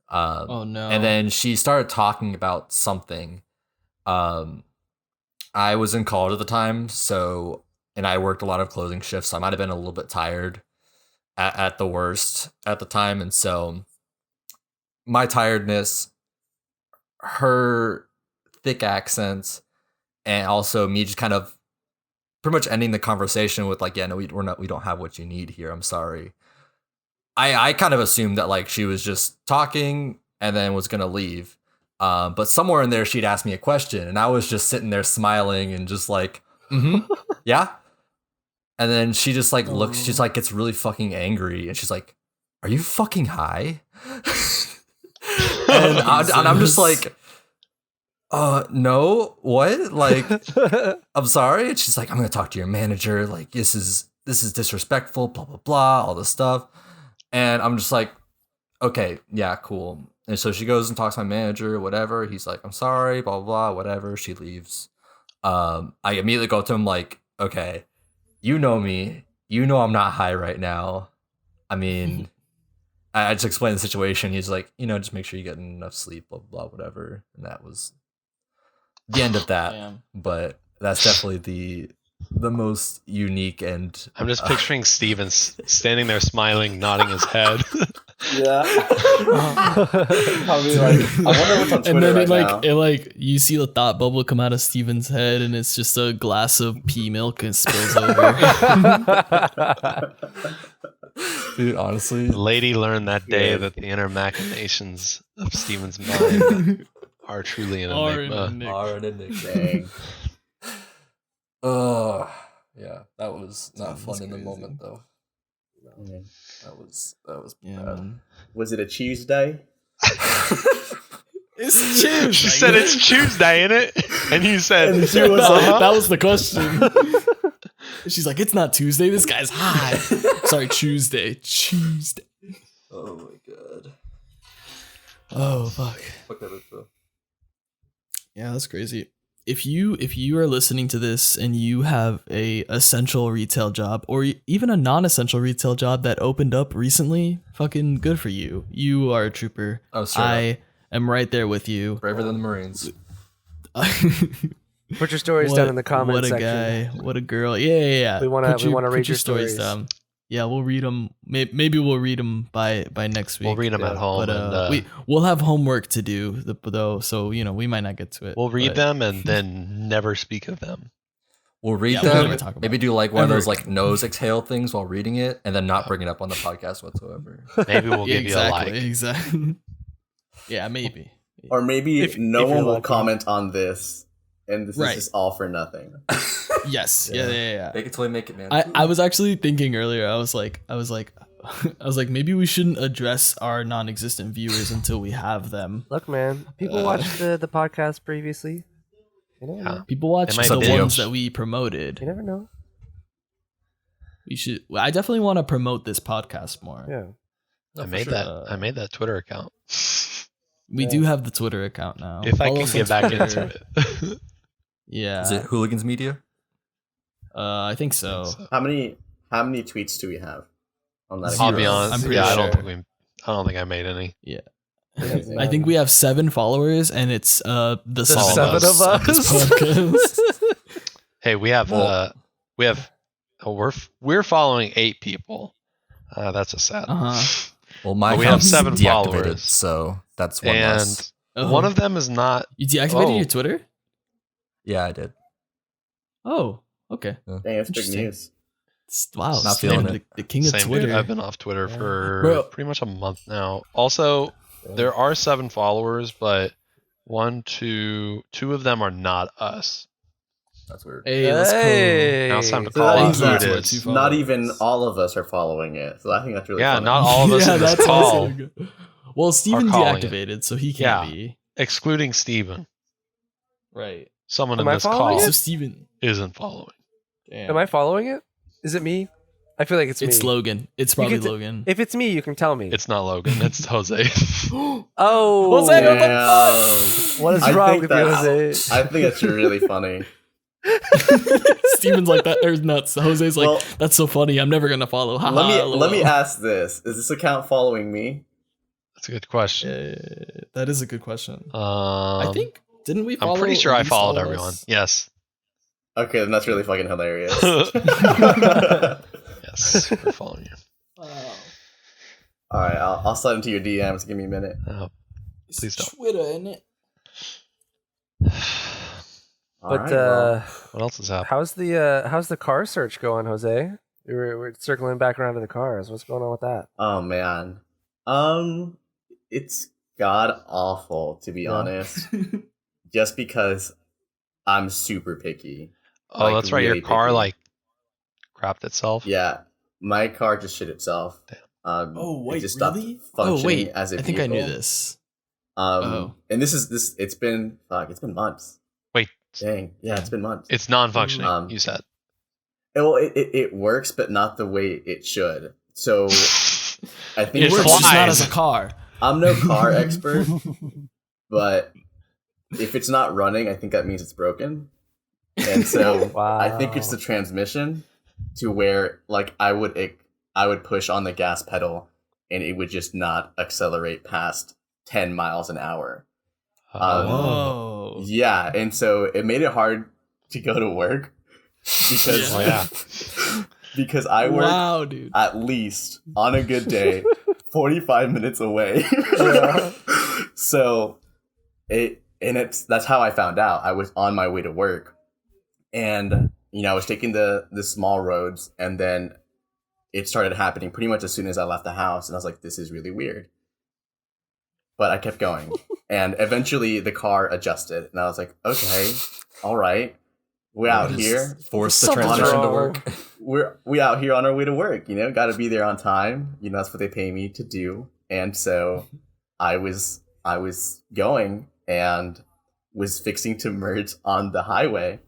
A: Oh, no.
D: And then she started talking about something. I was in college at the time, and I worked a lot of closing shifts, so I might have been a little bit tired at the worst at the time. And so my tiredness, her thick accents, and also me just kind of pretty much ending the conversation with like, yeah, no, we don't have what you need here. I'm sorry. I kind of assumed that like she was just talking and then was gonna leave. But somewhere in there she'd asked me a question and I was just sitting there smiling and just like, yeah. And then she just like looks, she's like gets really fucking angry and she's like, "Are you fucking high?" and I'm just like, no, what? Like, I'm sorry. And she's like, "I'm gonna talk to your manager. Like, this is disrespectful, blah, blah, blah, all this stuff." And I'm just like, okay, yeah, cool. And so she goes and talks to my manager, whatever. He's like, "I'm sorry, blah, blah, blah, whatever." She leaves. I immediately go to him like, okay, you know me. You know I'm not high right now. I mean, I just explained the situation. He's like, just make sure you get enough sleep, blah, blah, blah, whatever. And that was the end of that.
A: Damn.
D: But that's definitely the most unique and
C: I'm just picturing Steven standing there smiling, nodding his head.
B: Yeah. Probably like, I wonder what's on Twitter
A: And then
B: right now.
A: you see the thought bubble come out of Steven's head, and it's just a glass of pea milk and spills over.
D: dude, honestly,
C: Lady learned that day
B: Yeah.
C: that the inner machinations of Steven's mind are truly an enigma.
D: are an enigma.
B: Dang.
D: Yeah, that was not fun in the moment though.
B: Yeah.
D: That was
A: Yeah,
D: bad.
A: man.
B: Was it a Tuesday?
A: It's Tuesday.
C: She said it's Tuesday, ain't it? And you said,
B: And she was
C: "Uh-huh."
A: That was the question. She's like, "It's not Tuesday. This guy's high." Sorry, Tuesday.
D: Oh my god.
A: Oh fuck.
D: Fuck that intro.
A: Yeah, that's crazy. If you are listening to this and you have a essential retail job or even a non-essential retail job that opened up recently, fucking good for you. You are a trooper.
D: Oh, straight
A: I am right there with you.
D: Braver than the Marines.
E: Put your stories down in the comment
A: What a
E: section.
A: guy. What a girl. Yeah.
E: We wanna-
A: Put
E: we wanna
A: put
E: read your
A: stories
E: stories.
A: down. Yeah, we'll read them. Maybe we'll read them by next week.
C: We'll read them at home.
A: But
C: and
A: we'll have homework to do though, so we might not get to it.
C: we'll read
A: but-
C: them and then never speak of them.
D: We'll read
A: Yeah, we'll
D: them.
A: never talk about
D: Maybe
A: it.
D: do like one of
A: Ever.
D: those like nose exhale things while reading it, and then not bring it up on the podcast whatsoever.
C: Maybe we'll give you a like.
A: Exactly. Yeah, maybe.
B: Or maybe
E: If
B: no
E: you're
B: one will
E: lucky.
B: comment on this, and this
A: Right.
B: is just all for nothing.
A: Yes. Yeah.
D: They can totally make it, man.
A: I was actually thinking earlier. I was like, maybe we shouldn't address our non-existent viewers until we have them.
E: Look, man, people watched the podcast previously. You never know.
A: People watch
C: They might
A: the
C: binge.
A: ones that we promoted.
E: You never know.
A: We should. I definitely want to promote this podcast more.
E: Yeah.
C: I made
A: sure.
C: that Twitter account.
A: We do have the Twitter account now.
C: If I
A: Follow
C: can
A: us
C: get
A: on
C: back
A: Twitter.
C: into it.
A: Yeah.
D: Is it Hooligans Media?
A: I think so.
B: How many tweets do we have on that?
C: I'll
B: account?
C: be
A: I'm
C: honest.
A: pretty
C: Yeah,
A: sure.
C: I don't think I made any.
A: Yeah.
E: Yeah.
A: I think we have 7 followers, and it's the
C: seven
A: seven
C: of
A: of us.
E: us.
A: on this podcast.
C: Hey, we have we're following 8 people. That's a sad.
A: Uh-huh.
D: Well, my
C: But we have
D: account's
C: 7
D: deactivated,
C: followers.
D: so that's one
C: And
D: less.
C: one of them is not.
A: You deactivated
C: Oh.
A: your Twitter?
D: Yeah, I did.
A: Oh, okay.
B: Dang, that's big
A: Interesting.
B: news.
A: Wow,
D: Not feeling
A: the king of
C: Same
A: Twitter.
C: dude. I've been off Twitter for
A: Bro.
C: pretty much a month now. Also, there are 7 followers, but 2 of them are not us.
D: That's weird.
A: Hey, let's go.
E: Hey.
C: Now it's time to
B: So
C: call
B: that
C: out
B: means
C: who it
B: that's
C: is.
B: Not even all of us are following it, so I think that's really
C: Yeah,
B: funny.
C: not all of us in this
A: that's
C: call,
A: also good. Well, Steven
C: calling it.
A: deactivated, so he can't
C: Yeah.
A: be.
C: excluding Steven.
A: Right.
C: Someone
E: Am
C: in
E: I
C: this
E: following
C: call
A: So Steven.
C: isn't following.
A: Damn.
E: Am I following it? Is it me? I feel like it's
A: It's
E: me.
A: Logan. It's probably
E: can t-
A: Logan.
E: If it's me, you can tell me.
C: It's not Logan. It's Jose.
E: Oh,
A: Jose, what the
B: Damn.
E: what is
B: I
E: wrong
B: think
E: with you,
B: that's-
E: Jose?
B: I think that's really funny.
A: Steven's like that. There's nuts. Jose's like,
B: Well,
A: that's so funny. I'm never gonna follow. Ha ha,
B: let me
A: lol.
B: ask this: is this account following me?
C: That's a good question.
A: That is a good question.
C: I
A: I think didn't we? Follow
C: I'm pretty sure
A: at
C: I
A: least
C: followed
A: all of
C: everyone.
A: us?
C: Yes.
B: Okay, then that's really fucking hilarious.
C: Yes. We're following you.
B: All right, I'll slide into your DMs. Give me a minute.
C: Oh, please don't.
A: Twitter, isn't it?
B: All
E: But
B: right, well,
C: What else is happening?
E: how's the car search going, Jose? We're circling back around to the cars. What's going on with that?
B: oh man, it's god awful to be
E: Yeah.
B: honest. Just because I'm super picky.
C: Oh,
B: like,
C: that's right. Your
B: really
C: car
B: picky.
C: like crapped itself.
B: Yeah, my car just shit itself.
A: Oh, wait,
B: it just stopped
A: really?
B: functioning
A: Oh, wait.
B: as a
A: I think I knew
B: vehicle.
A: this.
B: And this. It's been months.
C: Wait,
B: Dang, yeah, it's been months.
C: it's non-functioning.
B: Um,
C: You said.
B: Well, it works, but not the way it should. So I think
A: It
C: It
A: works just not
C: flies.
A: as a car.
B: I'm no car expert, but if it's not running, I think that means it's broken. And so
E: Wow.
B: I think it's the transmission to where like I would push on the gas pedal and it would just not accelerate past 10 miles an hour.
A: Whoa.
B: Yeah, and so it made it hard to go to work because
C: Oh, yeah.
B: because I work
A: Wow, dude.
B: at least on a good day 45 minutes away.
E: Yeah.
B: So that's how I found out. I was on my way to work and I was taking the small roads and then it started happening pretty much as soon as I left the house and I was like, this is really weird. But I kept going and eventually the car adjusted and I was like, okay, all right. We're out here.
D: Force the
A: Something's
D: transition to
E: wrong.
D: work.
B: We out here on our way to work, got to be there on time. That's what they pay me to do. And so I was going and was fixing to merge on the highway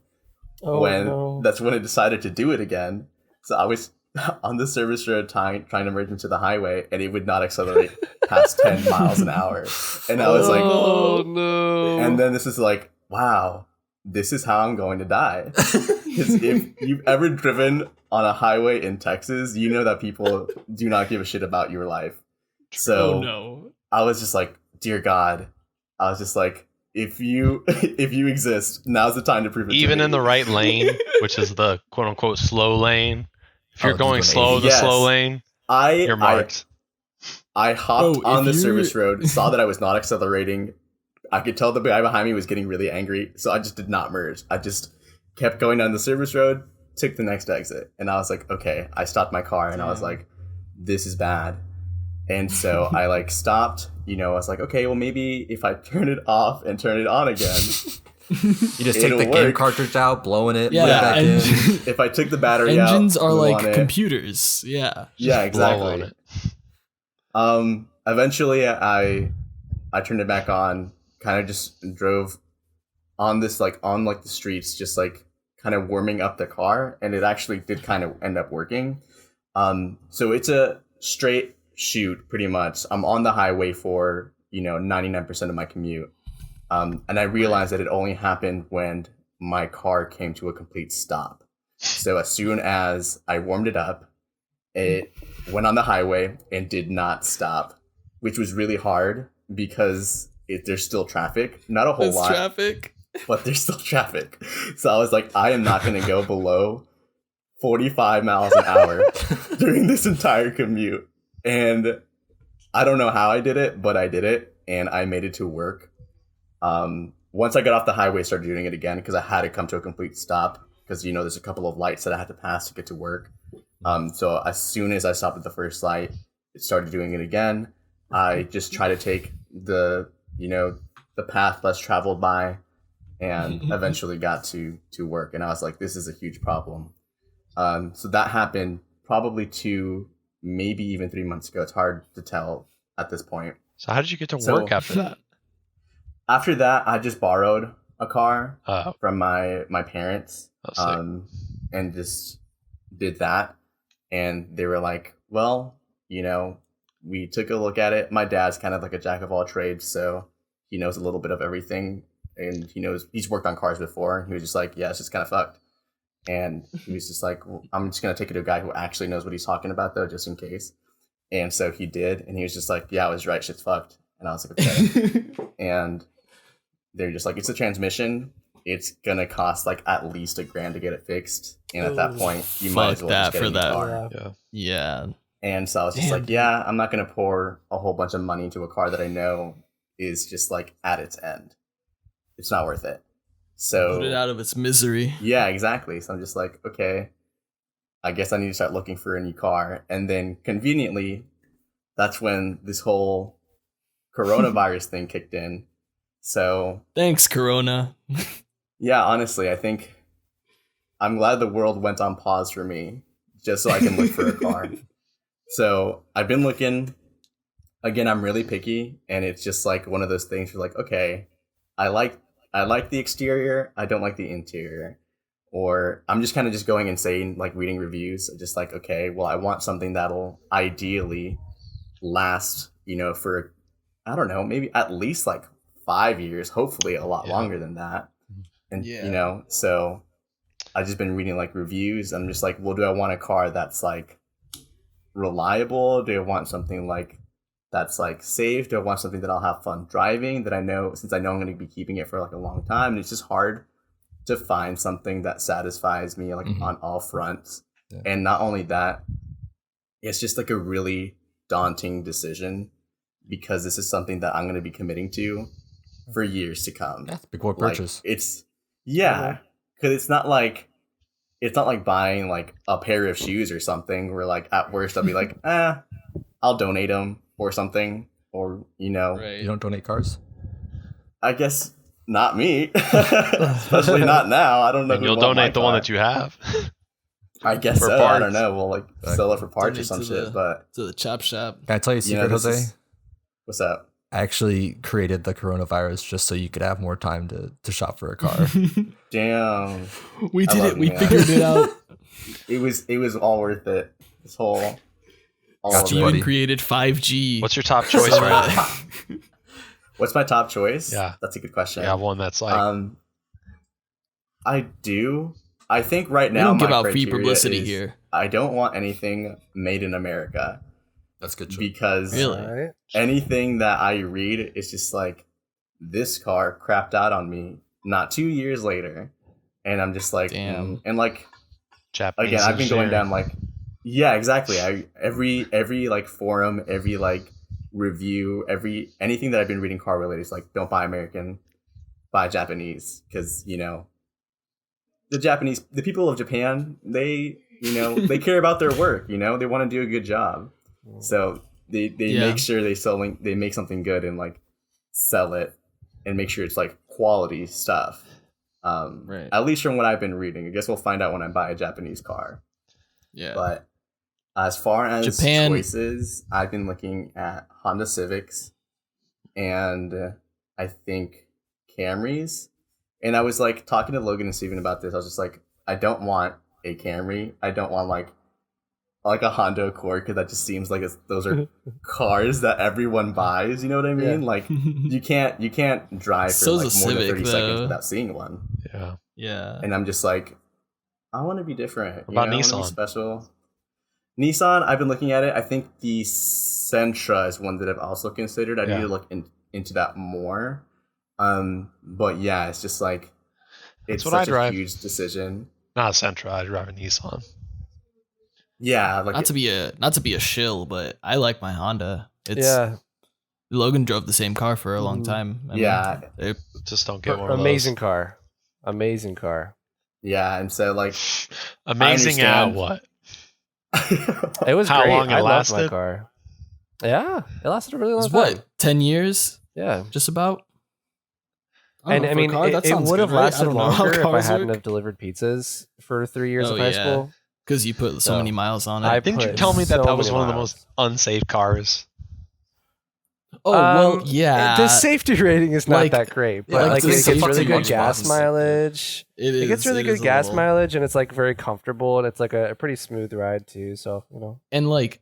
B: that's when it decided to do it again. So I was on the service road trying to merge into the highway and it would not accelerate past 10 miles an hour. And I was like,
C: oh no.
B: and then this is like, wow, this is how I'm going to die. Because if you've ever driven on a highway in Texas, you know that people do not give a shit about your life. So
A: Oh, no.
B: I was just like, dear God, I was just like, if you exist, now's the time to prove it.
C: Even
B: to
C: in
B: me.
C: the right lane, which is the quote unquote slow lane. If you're
D: Oh,
C: going
D: just
C: slow,
D: an
C: the
B: Yes.
C: slow lane, you're marked.
B: I hopped
A: Oh,
B: on
A: if
B: the
A: you-
B: service road, saw that I was not accelerating. I could tell the guy behind me was getting really angry, so I just did not merge. I just kept going down the service road, took the next exit, and I was like, okay. I stopped my car, and I was
A: Damn.
B: like, this is bad. And so I like stopped. I was like, okay, well maybe if I turn it off and turn it on again,
D: You just take
B: It'll
D: the game
B: work.
D: cartridge out, blowing it,
A: Yeah,
D: put it back in.
B: if I took the battery out,
A: Engines are
B: blew on
A: like
B: it-
A: computers. Yeah.
B: Yeah,
C: Blow on
B: exactly.
C: it.
B: Eventually I turned it back on, kind of just drove on this on the streets, just like kind of warming up the car, and it actually did kind of end up working. So it's a straight shoot pretty much. I'm on the highway for 99% of my commute. And I realized that it only happened when my car came to a complete stop. So as soon as I warmed it up, it went on the highway and did not stop, which was really hard because there's still traffic. Not a whole
A: That's
B: lot,
A: traffic.
B: but there's still traffic. So I was like, I am not going to go below 45 miles an hour during this entire commute. And I don't know how I did it, but I did it and I made it to work. Once I got off the highway, I started doing it again because I had to come to a complete stop because, there's a couple of lights that I had to pass to get to work. So as soon as I stopped at the first light, it started doing it again. I just try to take the path less traveled by and eventually got to work. And I was like, this is a huge problem. So that happened probably 2, maybe even 3 months ago. It's hard to tell at this point.
C: So how did you get to
B: So-
C: work after that?
B: After that, I just borrowed a car
C: Oh,
B: from my parents,
C: that's sick.
B: and just did that. And they were like, well, we took a look at it. My dad's kind of like a jack of all trades, so he knows a little bit of everything, and he's worked on cars before. He was just like, yeah, it's just kind of fucked. And he was just like, well, I'm just gonna take it to a guy who actually knows what he's talking about, though, just in case. And so he did, and he was just like, yeah, I was right, shit's fucked. And I was like, okay. And they're just like, it's a transmission. It's gonna cost like at least $1,000 to get it fixed. And at that point, you might as
A: Fuck
B: well
A: that
B: just get
A: for
B: a new
A: that.
B: car.
C: Yeah.
A: Yeah.
B: And so I was just like, yeah, I'm not going to pour a whole bunch of money into a car that I know is just like at its end. It's not worth it. So
A: put it out of its misery.
B: Yeah, exactly. So I'm just like, okay, I guess I need to start looking for a new car. And then conveniently, that's when this whole coronavirus thing kicked in. So
A: thanks, Corona.
B: Yeah, honestly, I think I'm glad the world went on pause for me just so I can look for a car. So I've been looking. Again, I'm really picky, and it's just like one of those things where like, okay, I like the exterior, I don't like the interior. Or I'm just kind of just going insane, like reading reviews, just like, okay, well, I want something that'll ideally last, for, I don't know, maybe at least like 5 years, hopefully a lot longer than that. And, so I've just been reading like reviews. I'm just like, well, do I want a car that's like reliable? Do I want something like that's like safe? Do I want something that I'll have fun driving, that I know, since I know I'm going to be keeping it for like a long time? And it's just hard to find something that satisfies me like on all fronts. Yeah. And not only that, it's just like a really daunting decision, because this is something that I'm going to be committing to for years to come.
D: That's a big boy purchase.
B: Because it's not like buying like a pair of shoes or something where like at worst I'll be like, I'll donate them or something, or
D: Right. You don't donate cars?
B: I guess not me, especially not now. I don't know.
C: And you'll donate the one that you have.
B: I guess so.
C: Parts.
B: I don't know. We'll like sell it for parts or some shit. But
A: to the chop shop.
D: Can I tell you a secret, Jose?
B: What's up?
D: I actually created the coronavirus just so you could have more time to shop for a car.
B: Damn.
A: We did it. We figured it out.
B: It was all worth it. This whole.
A: Steven created 5G.
C: What's your top choice right now?
B: What's my top choice?
C: Yeah.
B: That's a good question.
C: Yeah, one that's like...
B: I do. I think right now
A: we don't give
B: my
A: out free
B: criteria
A: publicity
B: is
A: here.
B: I don't want anything made in America.
D: That's good choice.
B: Because
A: really?
B: Anything that I read is just like, this car crapped out on me not 2 years later. And I'm just like,
A: damn.
B: And like,
C: Japanese
B: again, I've been going down like, yeah, exactly. Every like forum, every like review, anything that I've been reading car related is like, don't buy American, buy Japanese, because the people of Japan, they they care about their work, they want to do a good job, so they make sure they make something good and like sell it and make sure it's like quality stuff.
A: Right.
B: At least from what I've been reading. I guess we'll find out when I buy a Japanese car.
A: Yeah.
B: But as far as
A: Japan
B: choices, I've been looking at Honda Civics and I think Camrys. And I was like talking to Logan and Steven about this. I was just like, I don't want a Camry. I don't want like a Honda Accord, because that just seems like those are cars that everyone buys. You know what I mean? Yeah. Like you can't drive for like more than 30 seconds without seeing one.
C: Yeah.
A: Yeah.
B: And I'm just like, I want to be different.
C: What about
B: Nissan? I want to be special. Nissan, I've been looking at it. I think the Sentra is one that I've also considered. I need to look into that more. But yeah, it's just like, it's such a huge decision.
C: Not a Sentra, I'd drive a Nissan.
B: Yeah, like
A: not to be a shill, but I like my Honda. Logan drove the same car for a long time. I mean,
C: just don't get one of
E: amazing those. Amazing car.
B: Yeah, and so like
C: amazing at what?
E: It was
C: how
E: great.
C: long it
E: I
C: lasted.
E: loved my car. Yeah, it lasted a really long time.
A: What, 10 years?
E: Yeah,
A: just about.
E: And I mean, it would have lasted longer if I hadn't have delivered pizzas for 3 years of high school.
A: Because you put so many miles on it.
C: Didn't you tell me that was one of the most unsafe cars?
A: Oh, well, yeah.
E: The safety rating is not that great, but like it gets really good gas mileage. It gets really good gas mileage, and it's like very comfortable, and it's like a pretty smooth ride too. So
A: and like,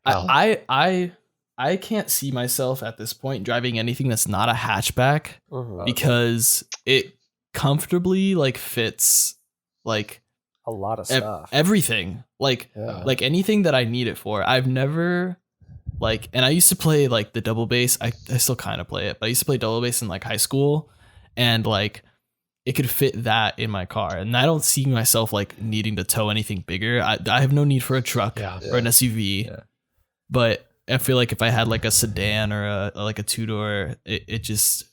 A: I can't see myself at this point driving anything that's not a hatchback because it comfortably like fits like
E: a lot of stuff,
A: everything, like anything that I need it for. I've never like, and I used to play like the double bass. I still kind of play it, but I used to play double bass in like high school, and like it could fit that in my car. And I don't see myself like needing to tow anything bigger. I have no need for a truck or an SUV. But I feel like if I had like a sedan or a two-door, it just,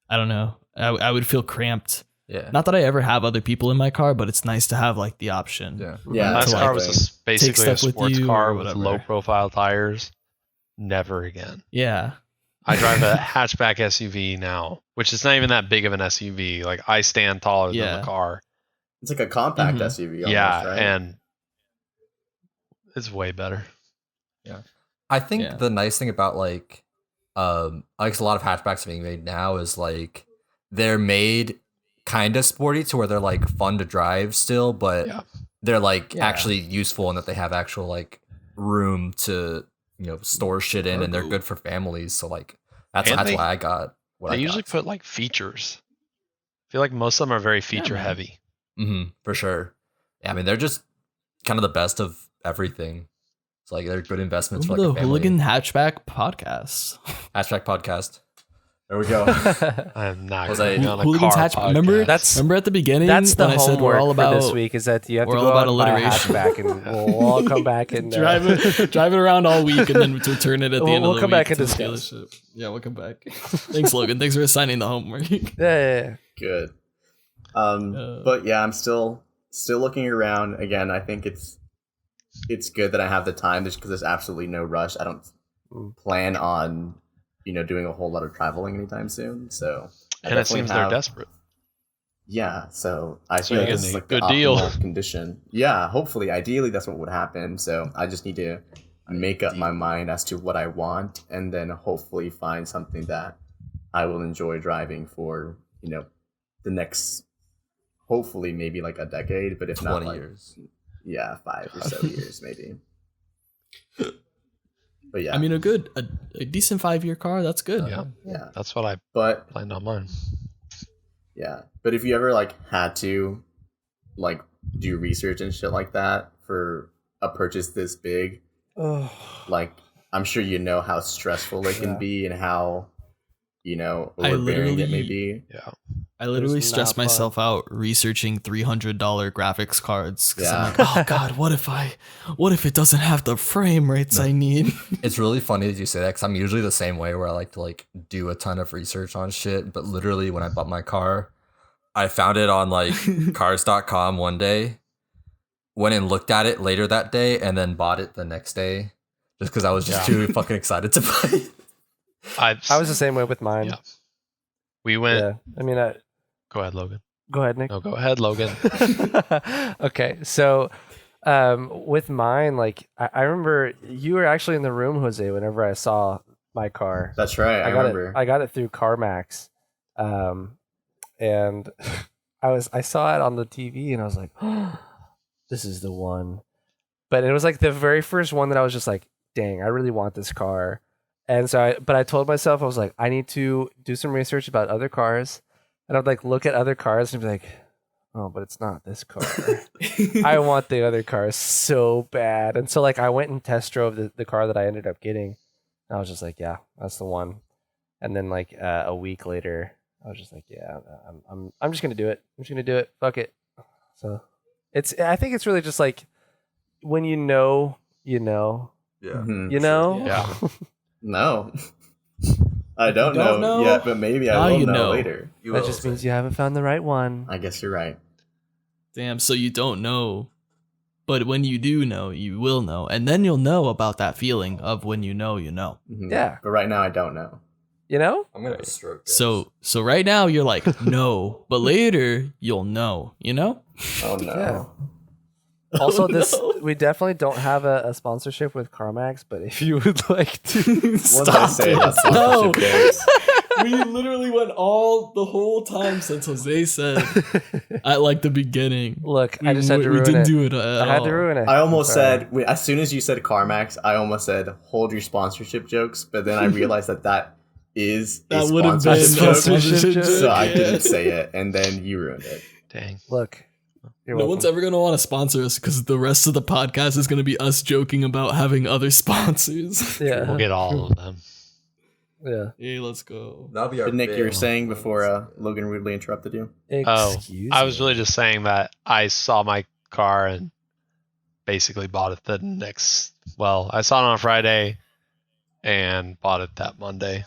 A: I don't know. I would feel cramped.
D: Yeah.
A: Not that I ever have other people in my car, but it's nice to have like the option.
D: Yeah.
B: Yeah,
C: Last
A: to,
C: car
A: like,
C: was basically a
A: stuff with
C: sports
A: you
C: car
A: or
C: with
A: whatever.
C: low profile tires. Never again.
A: Yeah.
C: I drive a hatchback SUV now, which is not even that big of an SUV. Like I stand taller
A: Yeah.
C: than the car.
B: It's like a compact
A: Mhm.
B: SUV. Almost,
C: Yeah,
B: right?
C: and it's way better.
D: I think
A: Yeah.
D: the nice thing about like a lot of hatchbacks being made now is like they're made kind of sporty to where they're like fun to drive still, but
C: Yeah.
D: they're like
E: Yeah.
D: actually useful in that they have actual like room to store shit in, and they're good for families. So like that's
C: And they-
D: why I got what
C: They
D: I
C: usually
D: got.
C: put like features. I feel like most of them are very feature
A: man.
C: heavy.
D: For sure. Yeah, I mean they're just kind of the best of everything. It's like they're good investments for
A: Remember
D: like
A: the
D: a family.
A: Hooligan Hatchback podcast.
D: Hatchback podcast. There we go.
C: I'm not
D: Was
C: going
D: I-
C: on a
A: Hooligans
C: car
A: Hatchback. Remember?
C: podcast.
A: Remember at the beginning
E: That's the
A: when I said
E: homework
A: we're all
E: for this
A: about
E: week is that you have to
A: we're
E: go
A: all about
E: out and buy a
A: alliteration.
E: hatchback, and we'll all come back and
A: drive it around all week and then return it at the end
E: We'll
A: of the
E: come
A: week
E: back and
A: to the
E: discuss.
A: dealership. Yeah, we'll come back. Thanks, Logan. Thanks for assigning the homework.
E: Yeah.
B: Good. But yeah, I'm still looking around. Again, I think it's good that I have the time just because there's absolutely no rush. I don't plan on doing a whole lot of traveling anytime soon. So I
C: And it
B: definitely
C: seems
B: have-
C: they're desperate.
B: Yeah, so I
C: So
B: feel like
C: you're
B: this is
C: getting a
B: like the
C: good deal.
B: optimal condition. Yeah, hopefully, ideally, that's what would happen. So I just need to make up my mind as to what I want, and then hopefully find something that I will enjoy driving for the next, hopefully maybe like a decade, but if not
D: 20
B: like
D: years.
B: yeah, 5 or so years maybe. But yeah,
A: I mean, a decent 5-year car. That's good.
B: yeah,
C: That's what I
B: but
C: planned on mine.
B: yeah, but if you ever like had to like do research and shit like that for a purchase this big,
E: Oh.
B: like I'm sure you know how stressful it can
E: Yeah.
B: be and how
A: I
B: overbearing it may
A: literally-
B: be.
C: Yeah.
A: I literally
E: It's
A: stressed
E: not fun.
A: myself out researching $300 graphics cards because I'm
B: Yeah.
A: like, oh god, what if it doesn't have the frame rates I need?
D: It's really funny that you say that because I'm usually the same way where I like to like do a ton of research on shit. But literally, when I bought my car, I found it on like cars.com one day, went and looked at it later that day, and then bought it the next day just because I was just too fucking excited to buy it.
E: I was the same way with mine.
C: Yeah. We went.
E: Yeah. I mean,
C: Go ahead, Logan.
E: go ahead, Nick.
C: No, go ahead, Logan.
E: Okay, so with mine, like I remember you were actually in the room, Jose, whenever I saw my car.
B: That's right. I
E: got
B: remember.
E: it. I got it through CarMax, and I saw it on the TV, and I was like, oh, "This is the one." But it was like the very first one that I was just like, "Dang, I really want this car." And so, I told myself I was like, I need to do some research about other cars, and I'd like look at other cars and be like, "Oh, but it's not this car." I want the other car so bad. And so like I went and test drove the car that I ended up getting. And I was just like, yeah, that's the one. And then like a week later, I was just like, yeah, I'm just gonna do it. I'm just gonna do it. Fuck it. So I think it's really just like when you know,
D: Yeah.
B: Mhm.
E: you know.
C: Yeah.
B: No. I don't
A: don't
B: know
A: know?
B: yet, but maybe I
A: Now
B: will
A: you
B: know
A: know.
B: later.
E: That just means you haven't found the right one.
B: I guess you're right.
A: Damn, so you don't know. But when you do know, you will know. And then you'll know about that feeling of when you know, you know.
B: Mhm.
E: Yeah.
B: But right now I don't know.
E: You know?
D: I'm gonna have a stroke. guys.
A: So right now you're like, no. But later you'll know, you know?
B: Oh no.
E: Yeah. Also,
A: no.
E: we definitely don't have a sponsorship with CarMax, but if you would like to,
B: What did I say about
A: No.
B: sponsorship jokes?
A: We literally went the whole time since Jose said at like the beginning.
E: look, I just had to
A: we
E: ruin
A: didn't
E: it.
A: do it at
E: I had
A: all.
E: to ruin it.
B: I almost
E: Sorry.
B: said as soon as you said CarMax, I almost said hold your sponsorship jokes, but then I realized that is a
A: That would have been a
B: sponsorship joke,
A: sponsorship
E: joke,
B: so I
A: yeah.
B: didn't say it, and then you ruined it.
C: Dang.
E: Look, you're
A: No
E: welcome.
A: one's ever gonna want to sponsor us because the rest of the podcast is gonna be us joking about having other sponsors.
E: Yeah,
C: We'll get all of them.
E: yeah.
A: Hey, let's go.
D: That'll be our
B: But Nick, you were
D: big-
B: saying before Logan rudely interrupted you.
E: Excuse
C: I was
E: me.
C: really just saying that I saw my car and basically bought it the next. Well, I saw it on a Friday. and bought it that Monday.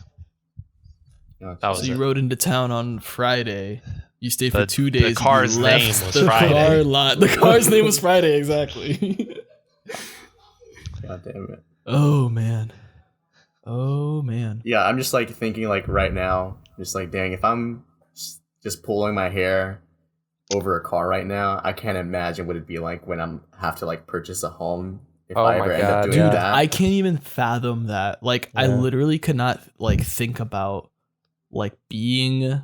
C: That was
A: So you
C: it.
A: rode into town on Friday. You stayed for
C: The-
A: 2 days.
C: the car's
A: and you left
C: name was
A: the
C: Friday.
A: Car lot. The car's name was Friday, exactly.
B: God damn it.
A: Oh man. Oh man.
B: Yeah, I'm just like thinking like right now, just like dang, if I'm just pulling my hair over a car right now, I can't imagine what it'd be like when I'm have to like purchase a home if
E: Oh
B: I
E: my
B: ever end up
E: God,
B: doing
E: yeah.
B: that.
A: I can't even fathom that. Like I
E: Yeah.
A: literally could not like think about like being
B: A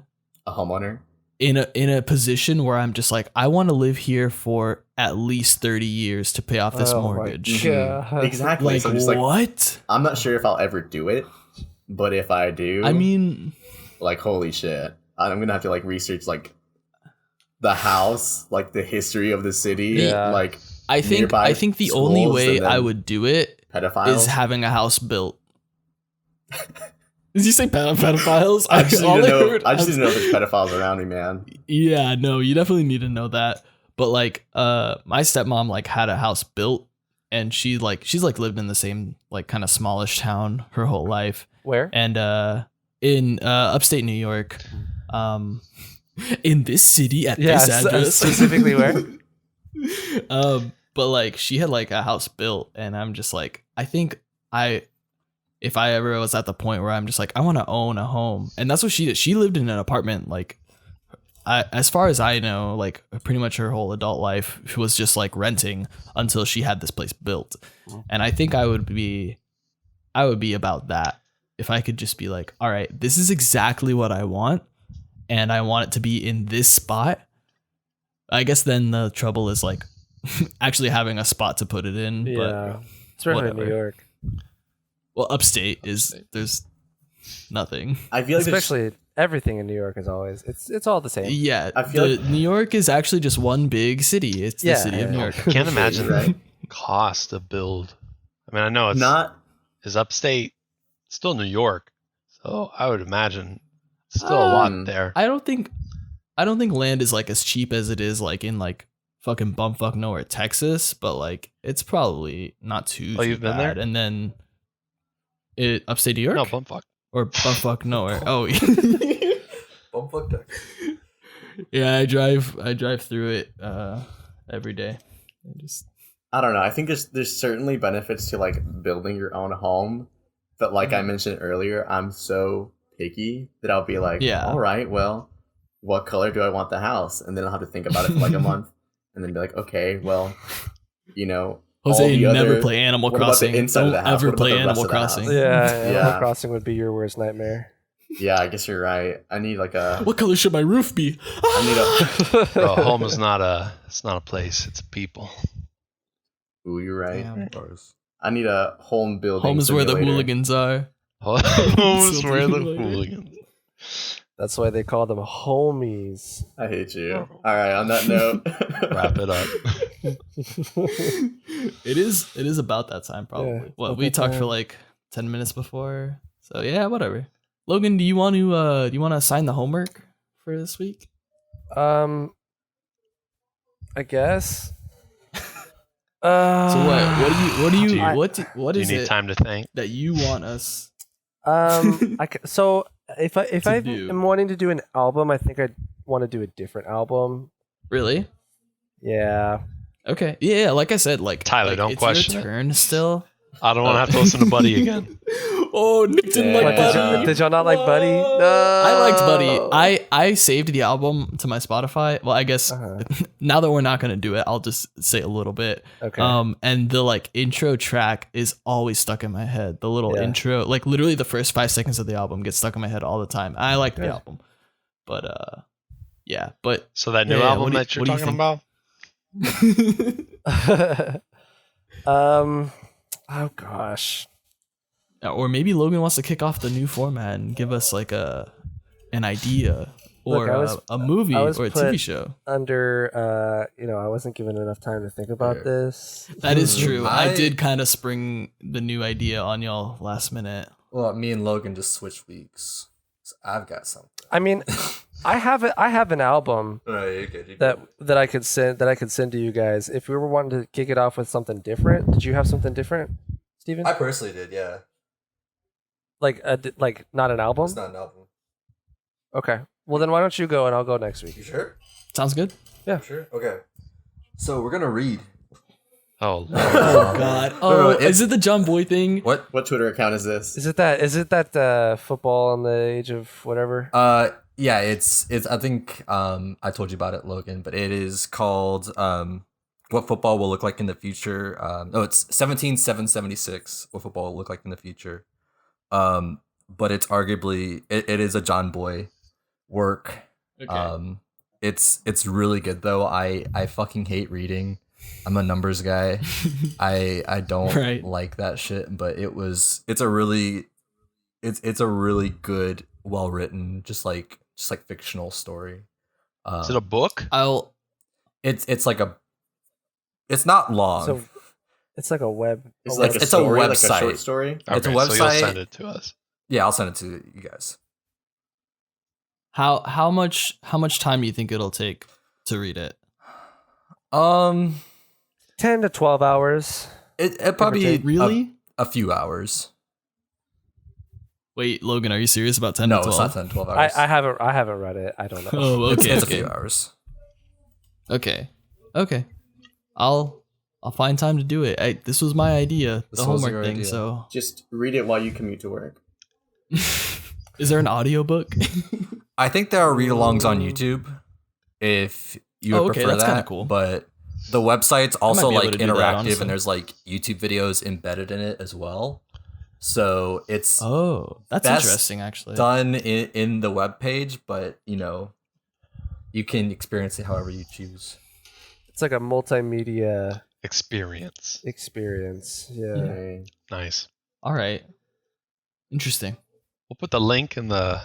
B: homeowner.
A: in a position where I'm just like I want to live here for at least 30 years to pay off this
E: Oh my
A: mortgage.
E: God.
B: Exactly.
A: Like
B: so I'm just like
A: what?
B: I'm not sure if I'll ever do it, but if I do,
A: I mean,
B: like holy shit, I'm gonna have to like research like the house, like the history of the city,
E: Yeah.
B: like
A: I think
B: nearby
A: the only
B: schools
A: way
B: and
A: I
B: then
A: would do it
B: pedophiles.
A: is having a house built. Did you say pedophiles?
B: I just
A: all
B: need to know.
A: heard-
B: I just
A: was-
B: need to know if there's pedophiles around me, man.
A: Yeah, no, you definitely need to know that. But like, my stepmom like had a house built, and she's like lived in the same like kind of smallish town her whole life,
E: Where?
A: and in upstate New York, in this city at
E: Yeah,
A: this address,
E: specifically where?
A: But like she had like a house built, and I'm just like, I think if I ever was at the point where I'm just like, I want to own a home. And that's what she did. She lived in an apartment, like, as far as I know, like pretty much her whole adult life, she was just like renting until she had this place built. And I think I would be about that. If I could just be like, all right, this is exactly what I want, and I want it to be in this spot. I guess then the trouble is like actually having a spot to put it in.
E: Yeah.
A: But
E: Especially in New
A: whatever.
E: York.
A: well, upstate is there's nothing.
B: I feel like there's-
E: Especially everything in New York is always it's all the same.
A: Yeah,
B: I feel like-
A: New York is actually just one big city. It's the
E: Yeah,
A: city of New
E: yeah.
A: York.
C: I can't imagine
B: Right.
C: the cost to build. I mean, I know it's
B: not.
C: is upstate, it's still New York, so I would imagine it's still a lot there.
A: I don't think land is like as cheap as it is like in like fucking bumfuck nowhere Texas, but like it's probably not too.
C: Oh, you've been
A: bad.
C: there?
A: And then upstate New York
C: No, bumfuck.
A: or bumfuck nowhere. Oh,
D: Bumfuck Texas.
A: yeah, I drive through it every day.
B: I don't know. I think there's certainly benefits to like building your own home, but like I mentioned earlier, I'm so picky that I'll be like,
A: Yeah.
B: all right, well, what color do I want the house? And then I'll have to think about it for like a month, and then be like, okay, well, you know, all
A: Jose,
B: the
A: never
B: other-
A: play Animal
B: what about the
A: Crossing.
B: inside of
A: Don't
B: the house?
A: ever
B: What about
A: play
B: the rest
A: Animal
B: of the house?
A: Crossing.
E: Yeah, Animal
B: Yeah.
E: Crossing would be your worst nightmare.
B: Yeah, I guess you're right. I need like a.
A: What color should my roof be?
B: I need a.
C: Bro, home is not a place, it's a people.
B: Ooh, you're right.
A: Damn.
B: I need a home building.
A: Home is where the
B: simulator.
A: hooligans are.
C: Home is where the
A: Something like that.
C: hooligans.
E: That's why they call them homies.
B: I hate you. All right. On that note,
C: Wrap it up.
A: It is about that time probably.
E: Yeah,
A: What
E: about
A: we
E: that
A: talked for
E: time.
A: like 10 minutes before. So yeah, whatever. Logan, do you want to assign the homework for this week?
E: I guess.
A: So what
C: Do you-
A: what
C: Do you
A: is
C: need
A: it
C: time to think?
A: that you want us?
E: So if I
A: To do.
E: am wanting to do an album, I think I'd want to do a different album.
A: Really?
E: Yeah.
A: Okay. Yeah, like I said, like
C: Tyler,
A: like,
C: don't
A: it's
C: question
A: your
C: it.
A: turn still.
C: I don't want to have to listen to Buddy again.
A: Oh, Nick didn't
B: Yeah.
A: like
B: What,
A: Buddy.
E: did y'all not like Buddy?
A: No.
E: No.
A: I liked Buddy. I saved the album to my Spotify. Well, I guess
E: Uh-huh.
A: now that we're not gonna do it, I'll just say a little bit.
E: Okay.
A: And the like intro track is always stuck in my head. The little
E: Yeah.
A: intro, like literally the first 5 seconds of the album gets stuck in my head all the time. I like the
E: Good.
A: album, but yeah, but
C: So that new
A: Yeah,
C: album
A: what do you-
C: that you're
A: what do you
C: talking
A: think?
C: about?
E: Oh gosh.
A: or maybe Logan wants to kick off the new format and give us like an idea or
E: Look, I was-
A: a movie
E: I was
A: or a
E: put-
A: TV show.
E: Under I wasn't given enough time to think about
D: Yeah.
E: this.
A: That is true. I
D: I-
A: did kind of spring the new idea on y'all last minute.
D: Well, me and Logan just switched weeks. So I've got something.
E: I mean, I have an album
D: Right, okay.
E: that I could send to you guys if we were wanting to kick it off with something different. Did you have something different, Steven?
D: I personally did, yeah.
E: Like not an album?
D: It's not an album.
E: Okay. Well, then why don't you go and I'll go next week?
D: You sure?
A: Sounds good.
E: Yeah.
D: Sure. Okay. So we're gonna read.
C: Oh, Lord.
A: Oh God. Oh, is it the John Boy thing?
D: What?
B: What Twitter account is this?
E: Is it that football on the age of whatever?
D: Yeah, it's I think I told you about it, Logan, but it is called What Football Will Look Like in the Future. No, it's 17776, What Football Will Look Like in the Future. But it's arguably it is a John Boy work.
A: Okay.
D: It's really good though. I fucking hate reading. I'm a numbers guy. I don't like that shit, but it's a really good, well written, just like fictional story.
C: Is it a book?
D: It's like it's not long.
E: So it's like a web.
B: It's like
D: it's
B: a story,
D: a website.
B: like a short story.
C: Okay,
D: It's a website.
C: So you'll send it to us.
D: Yeah, I'll send it to you guys.
A: How much time do you think it'll take to read it?
E: 10 to 12 hours.
D: It probably
E: take.
A: Really?
D: a few hours.
A: Wait, Logan, are you serious about 10
D: No,
A: to 12?
D: it's not 10, 12 hours.
E: I haven't read it. I don't know.
A: Oh, okay.
D: It's a
A: okay.
D: few hours.
A: Okay. I'll find time to do it. This was my idea,
D: This
A: the
D: was
A: homework
D: your
A: thing.
D: idea.
A: So,
B: Just read it while you commute to work.
A: is there an audiobook?
D: I think there are read-alongs on YouTube if you would
A: okay,
D: prefer
A: that's
D: that.
A: kinda cool.
D: But the website's also
A: be able
D: like
A: to do that,
D: interactive,
A: honestly.
D: and there's like YouTube videos embedded in it as well. So it's
A: Oh, that's
D: Best
A: interesting, actually.
D: done in the web page, but you can experience it however you choose.
E: It's like a multimedia
C: Experience.
E: experience. Yeah.
B: Okay.
C: Nice.
A: All right. Interesting.
C: We'll put the link in the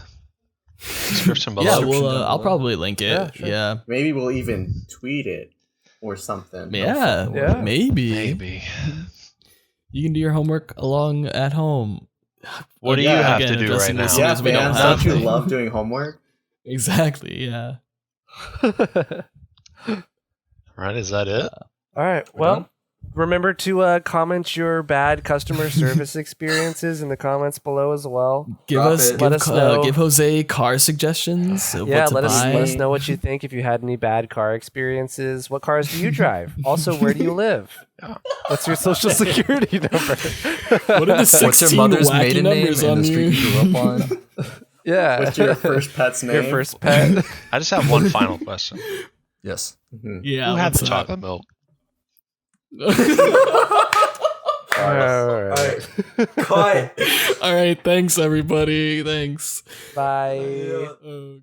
C: description below.
A: Yeah,
D: Description
A: well,
D: down
A: I'll
D: below.
A: probably link it.
E: Yeah, sure.
A: Yeah.
B: Maybe we'll even tweet it or something.
A: Yeah.
E: Yeah.
A: Maybe.
C: Maybe.
A: You can do your homework along at home.
C: What do you
B: Yeah,
C: have
A: again,
C: to do
A: addressing
C: right now?
A: this
B: Yeah,
A: as we don't
B: fans,
A: have
B: don't you
A: to.
B: love doing homework?
A: Exactly. Yeah.
C: Right? Is that it?
E: All right. Well, remember to comment your bad customer service experiences in the comments below as well.
A: Give
D: Drop
A: us,
D: it.
E: Let us know.
A: give Jose car suggestions. Of
E: Yeah,
A: what to
E: let
A: buy.
E: us know what you think if you had any bad car experiences. What cars do you drive? Also, where do you live? What's your social security number?
A: What are the 16
D: What's your mother's
A: wacky
D: maiden name
A: numbers
D: and
A: on
D: the street
A: you?
D: you grew up on?
E: Yeah.
B: What's your first pet's name?
E: Your first pet?
C: I just have one final question.
D: Yes.
B: Mhm.
A: Yeah.
C: Who had
A: what's
C: the
A: that?
C: chocolate milk?
E: All right.
D: Cut.
A: All right. Thanks, everybody. Thanks.
E: Bye.
A: Oh,